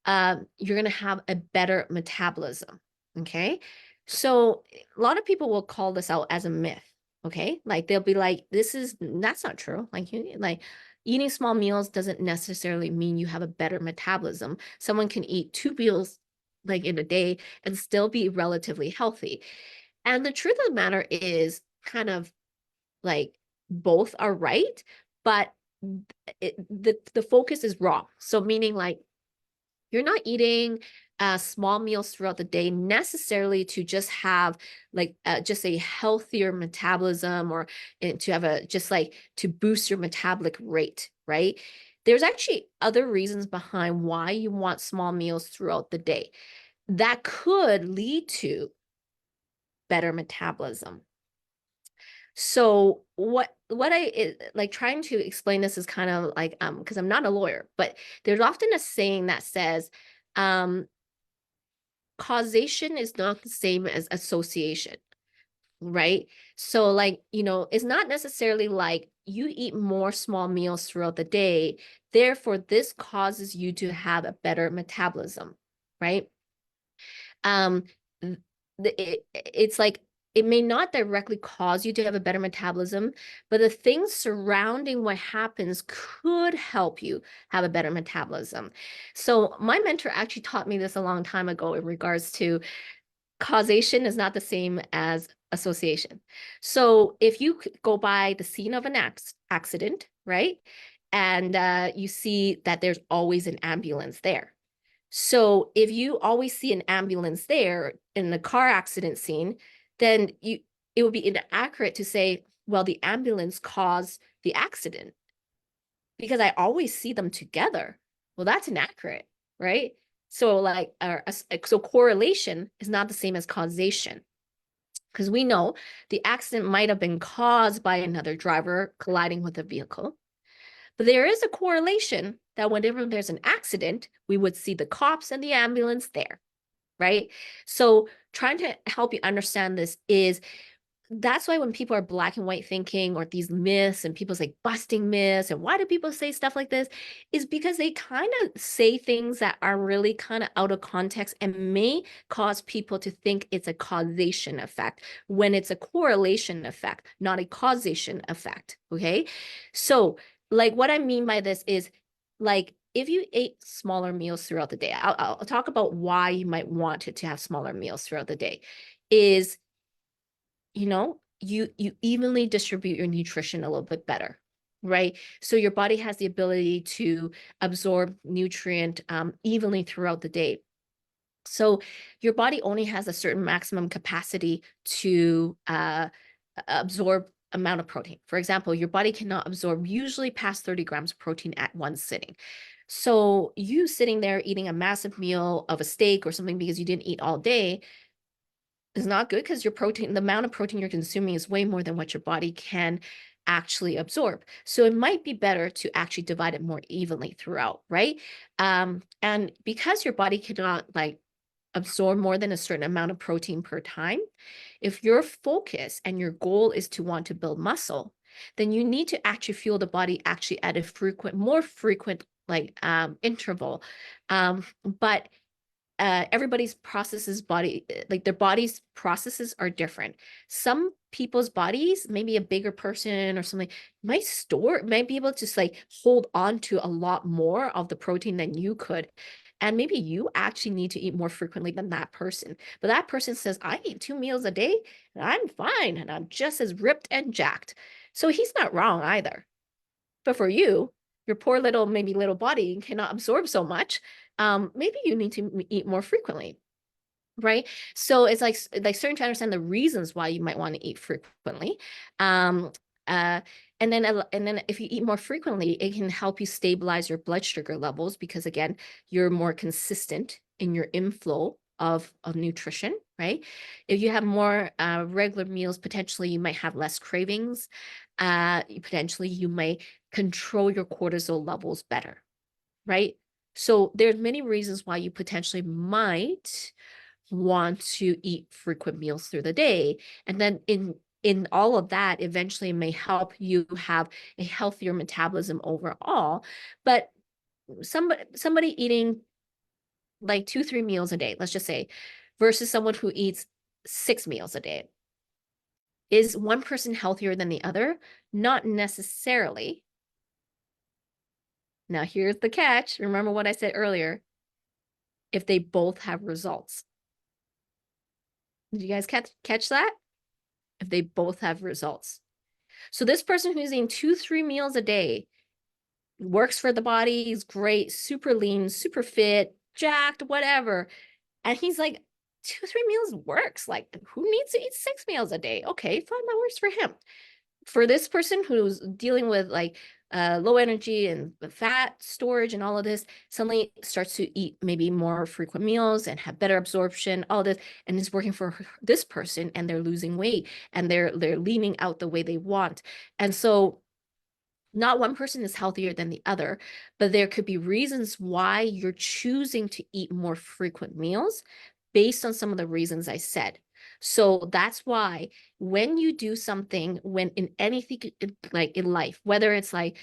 you're going to have a better metabolism? Okay. So a lot of people will call this out as a myth. Okay. Like, they'll be like, that's not true. Like, eating small meals doesn't necessarily mean you have a better metabolism. Someone can eat two meals like in a day and still be relatively healthy. And the truth of the matter is, kind of like, both are right, but the focus is wrong. So meaning, like, you're not eating small meals throughout the day necessarily to just have like just a healthier metabolism, or to have a just like to boost your metabolic rate, right? There's actually other reasons behind why you want small meals throughout the day that could lead to better metabolism. So what like trying to explain this is kind of like, because I'm not a lawyer, but there's often a saying that says, um causation is not the same as association, right? So, like, it's not necessarily like you eat more small meals throughout the day, therefore this causes you to have a better metabolism, right? um it's like, it may not directly cause you to have a better metabolism, but the things surrounding what happens could help you have a better metabolism. So my mentor actually taught me this a long time ago in regards to causation is not the same as association. So if you go by the scene of an accident, right? And you see that there's always an ambulance there. So if you always see an ambulance there in the car accident scene, then it would be inaccurate to say, well, the ambulance caused the accident because I always see them together. Well, that's inaccurate, right? So like, so correlation is not the same as causation, because we know the accident might have been caused by another driver colliding with a vehicle. But there is a correlation that whenever there's an accident, we would see the cops and the ambulance there, right? So trying to help you understand this is, that's why when people are black and white thinking, or these myths, and people's like busting myths, and why do people say stuff like this, is because they kind of say things that are really kind of out of context and may cause people to think it's a causation effect when it's a correlation effect, not a causation effect. Okay. So like, what I mean by this is, like, if you ate smaller meals throughout the day, I'll talk about why you might want to have smaller meals throughout the day, is, you evenly distribute your nutrition a little bit better, right? So your body has the ability to absorb nutrient evenly throughout the day. So your body only has a certain maximum capacity to absorb amount of protein. For example, your body cannot absorb usually past 30 grams of protein at one sitting. So you sitting there eating a massive meal of a steak or something because you didn't eat all day is not good, because your protein, the amount of protein you're consuming is way more than what your body can actually absorb. So it might be better to actually divide it more evenly throughout, right? And because your body cannot like absorb more than a certain amount of protein per time, if your focus and your goal is to want to build muscle, then you need to actually fuel the body actually at a more frequent like interval. But everybody's processes body, like their body's processes are different. Some people's bodies, maybe a bigger person or something, might be able to just like hold on to a lot more of the protein than you could. And maybe you actually need to eat more frequently than that person. But that person says, I eat 2 meals a day and I'm fine and I'm just as ripped and jacked. So he's not wrong either. But for you, your poor little, maybe little body cannot absorb so much. Maybe you need to eat more frequently, right? So it's like starting to understand the reasons why you might want to eat frequently. Um, uh, and then if you eat more frequently, it can help you stabilize your blood sugar levels because again, you're more consistent in your inflow of nutrition, right? If you have more regular meals, potentially you might have less cravings. Potentially you might control your cortisol levels better, right? So there's many reasons why you potentially might want to eat frequent meals through the day. And then in all of that, eventually may help you have a healthier metabolism overall. But somebody eating like 2, 3 meals a day, let's just say, versus someone who eats 6 meals a day. Is one person healthier than the other? Not necessarily. Now, here's the catch. Remember what I said earlier. If they both have results. Did you guys catch that? If they both have results. So this person who's eating 2, 3 meals a day works for the body, he's great, super lean, super fit, jacked, whatever. And he's like, 2, 3 meals works. Like, who needs to eat 6 meals a day? Okay, fine, that works for him. For this person who's dealing with like low energy and fat storage and all of this, suddenly starts to eat maybe more frequent meals and have better absorption, all this, and it's working for this person and they're losing weight and they're leaning out the way they want. And so not one person is healthier than the other, but there could be reasons why you're choosing to eat more frequent meals based on some of the reasons I said. So that's why when you do something, when in anything like in life, whether it's like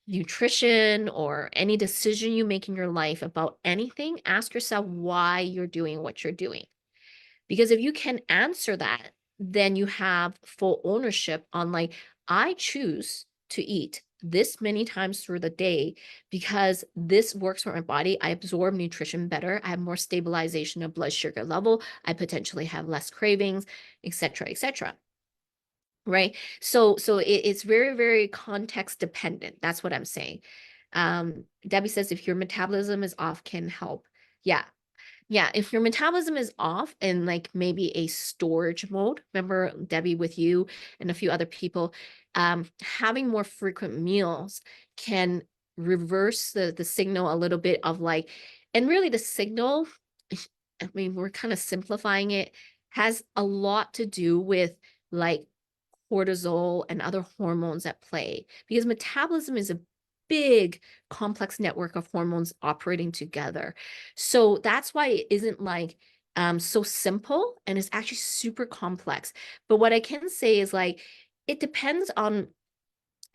nutrition or any decision you make in your life about anything, ask yourself why you're doing what you're doing. Because if you can answer that, then you have full ownership on like, I choose to eat this many times through the day because this works for my body. I absorb nutrition better. I have more stabilization of blood sugar level. I potentially have less cravings, etc., etc. Right. So it's very, very context dependent. That's what I'm saying. Debbie says if your metabolism is off, can help. Yeah, yeah, if your metabolism is off in like maybe a storage mode, remember Debbie with you and a few other people, having more frequent meals can reverse the signal a little bit of like, and really the signal, I mean, we're kind of simplifying it, has a lot to do with like cortisol and other hormones at play because metabolism is a big complex network of hormones operating together. So that's why it isn't like so simple and it's actually super complex. But what I can say is like it depends on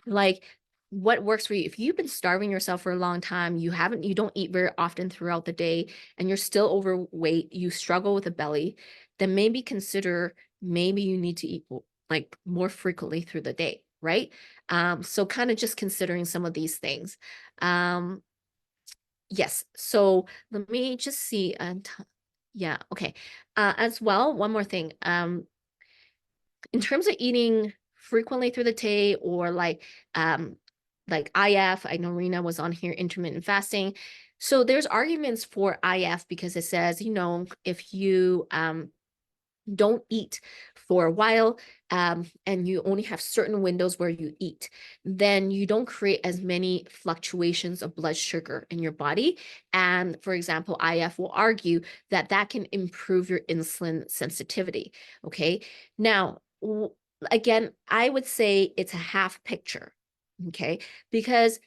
like what works for you. If you've been starving yourself for a long time, you don't eat very often throughout the day and you're still overweight, you struggle with a belly, then maybe consider maybe you need to eat like more frequently through the day, right? So kind of just considering some of these things. Yes, so let me just see and yeah, okay. As well, one more thing. In terms of eating frequently through the day or like IF, I know Rena was on here, intermittent fasting. So there's arguments for IF because it says, if you don't eat for a while and you only have certain windows where you eat, then you don't create as many fluctuations of blood sugar in your body. And for example, IF will argue that that can improve your insulin sensitivity. Okay. Now, again, I would say it's a half picture. Okay. Because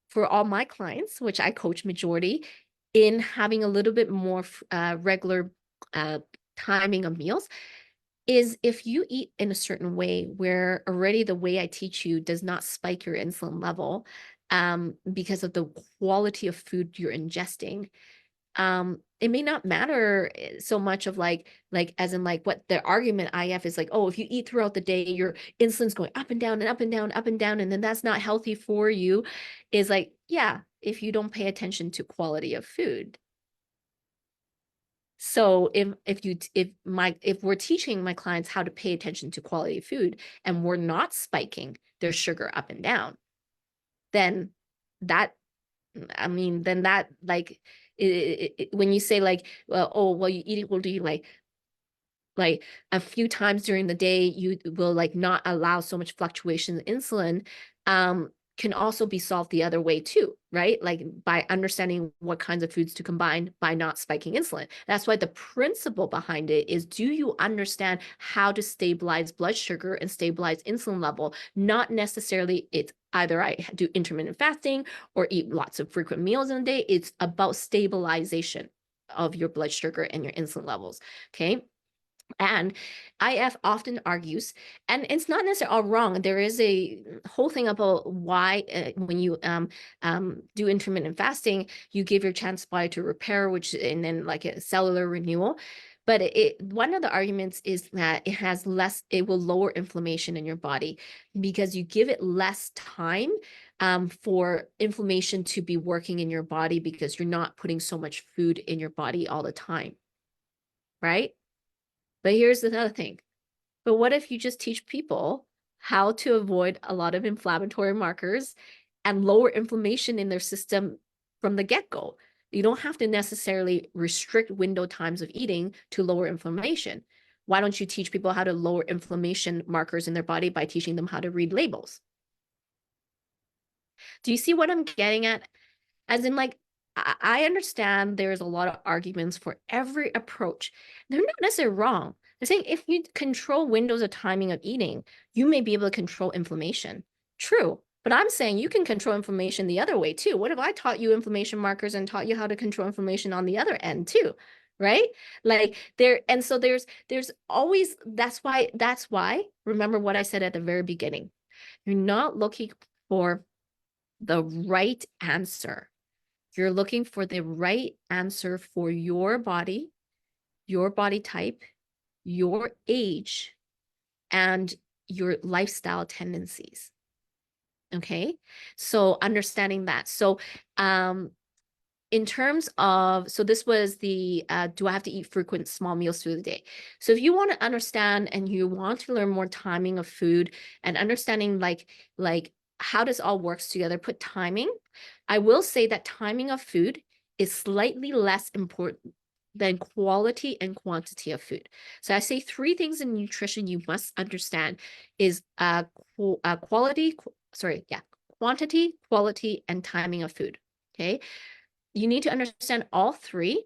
for all my clients, which I coach majority, in having a little bit more regular timing of meals is if you eat in a certain way where already the way I teach you does not spike your insulin level because of the quality of food you're ingesting, it may not matter so much of like as in like what the argument I have is like, oh, if you eat throughout the day, your insulin's going up and down and up and down, up and down, and then that's not healthy for you, is like, yeah, if you don't pay attention to quality of food. So if we're teaching my clients how to pay attention to quality of food and we're not spiking their sugar up and down, then that I mean, then that like when you say like, well, oh, well, you eat equal like a few times during the day, you will like not allow so much fluctuation in insulin, can also be solved the other way too, right? Like by understanding what kinds of foods to combine by not spiking insulin. That's why the principle behind it is, do you understand how to stabilize blood sugar and stabilize insulin level? Not necessarily it's either I do intermittent fasting or eat lots of frequent meals in a day. It's about stabilization of your blood sugar and your insulin levels, okay? And IF often argues, and it's not necessarily all wrong. There is a whole thing about why when you do intermittent fasting, you give your chance body to repair, which and then like a cellular renewal. But one of the arguments is that it will lower inflammation in your body because you give it less time for inflammation to be working in your body because you're not putting so much food in your body all the time, right? But here's another thing. But what if you just teach people how to avoid a lot of inflammatory markers and lower inflammation in their system from the get-go? You don't have to necessarily restrict window times of eating to lower inflammation. Why don't you teach people how to lower inflammation markers in their body by teaching them how to read labels? Do you see what I'm getting at? As in, like, I understand there's a lot of arguments for every approach. They're not necessarily wrong. They're saying if you control windows of timing of eating, you may be able to control inflammation. True. But I'm saying you can control inflammation the other way too. What if I taught you inflammation markers and taught you how to control inflammation on the other end too? Right? Like there, and so there's always that's why remember what I said at the very beginning. You're not looking for the right answer. You're looking for the right answer for your body type, your age, and your lifestyle tendencies. Okay. So understanding that. So, in terms of, so this was the, do I have to eat frequent small meals through the day? So if you want to understand and you want to learn more timing of food and understanding like how this all works together, put timing. I will say that timing of food is slightly less important than quality and quantity of food. So I say three things in nutrition you must understand is quantity, quality, and timing of food. Okay. You need to understand all three.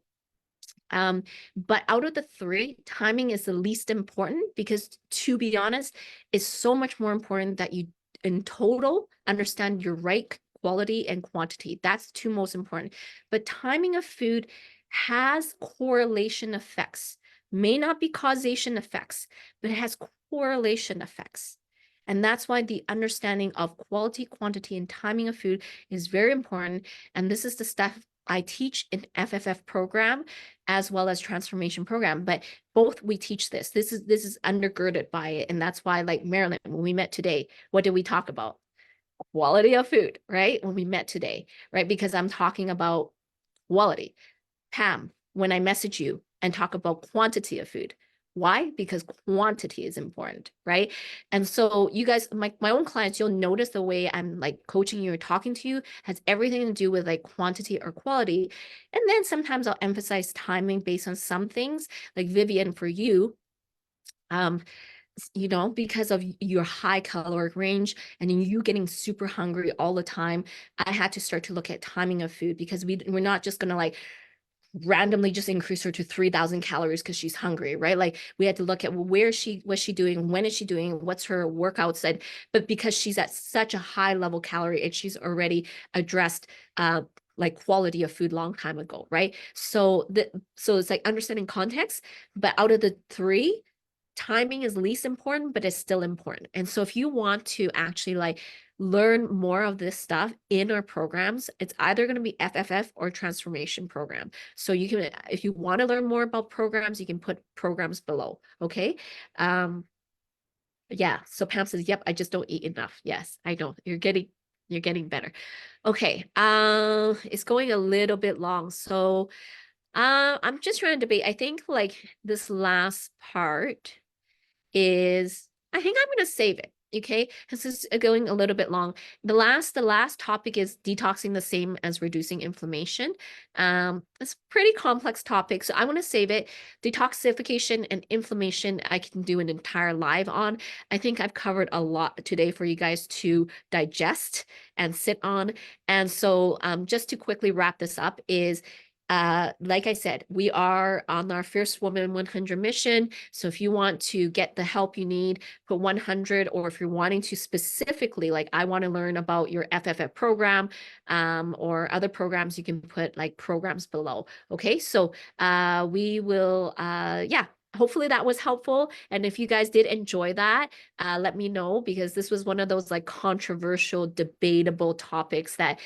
But out of the three, timing is the least important because, to be honest, it's so much more important that you in total understand your right quality and quantity. That's the two most important. But timing of food has correlation effects. May not be causation effects, but it has correlation effects. And that's why the understanding of quality, quantity, and timing of food is very important. And this is the stuff I teach in FFF program as well as transformation program, but both we teach this. This is undergirded by it. And that's why, like Marilyn, when we met today, what did we talk about? Quality of food, right? When we met today, right? Because I'm talking about quality. Pam, when I message you and talk about quantity of food. Why? Because quantity is important, right? And so you guys, my own clients, you'll notice the way I'm like coaching you or talking to you has everything to do with like quantity or quality. And then sometimes I'll emphasize timing based on some things, like Vivian for you, because of your high caloric range and you getting super hungry all the time, I had to start to look at timing of food because we're not just gonna like randomly just increase her to 3,000 calories because she's hungry, right? Like we had to look at what's she doing, when is she doing, what's her workouts, and but because she's at such a high level calorie and she's already addressed like quality of food long time ago, right? So it's like understanding context, but out of the three, timing is least important, but it's still important. And so if you want to actually like learn more of this stuff in our programs, it's either going to be FFF or transformation program. So you can, if you want to learn more about programs, you can put programs below. Okay. Yeah. So Pam says, yep, I just don't eat enough. Yes, I know. You're getting better. Okay. It's going a little bit long. So I'm just trying to debate. I think like this last part is, I think I'm going to save it. Okay, because it's going a little bit long. The last topic is detoxing, the same as reducing inflammation. It's a pretty complex topic, so I want to save it. Detoxification and inflammation, I can do an entire live on. I think I've covered a lot today for you guys to digest and sit on. And so, just to quickly wrap this up is, like I said, we are on our Fierce Woman 100 mission. So if you want to get the help you need, put 100, or if you're wanting to specifically, like I want to learn about your FFF program, or other programs, you can put like programs below. Okay, so we will, yeah. Hopefully that was helpful. And if you guys did enjoy that, let me know, because this was one of those like controversial, debatable topics that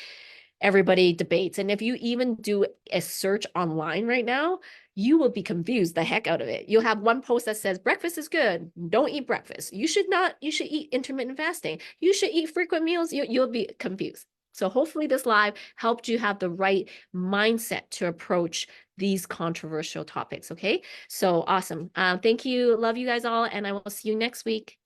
everybody debates. And if you even do a search online right now, you will be confused the heck out of it. You'll have one post that says breakfast is good. Don't eat breakfast. You should not, you should eat intermittent fasting. You should eat frequent meals. You'll be confused. So hopefully this live helped you have the right mindset to approach these controversial topics. Okay. So awesome. Thank you. Love you guys all. And I will see you next week.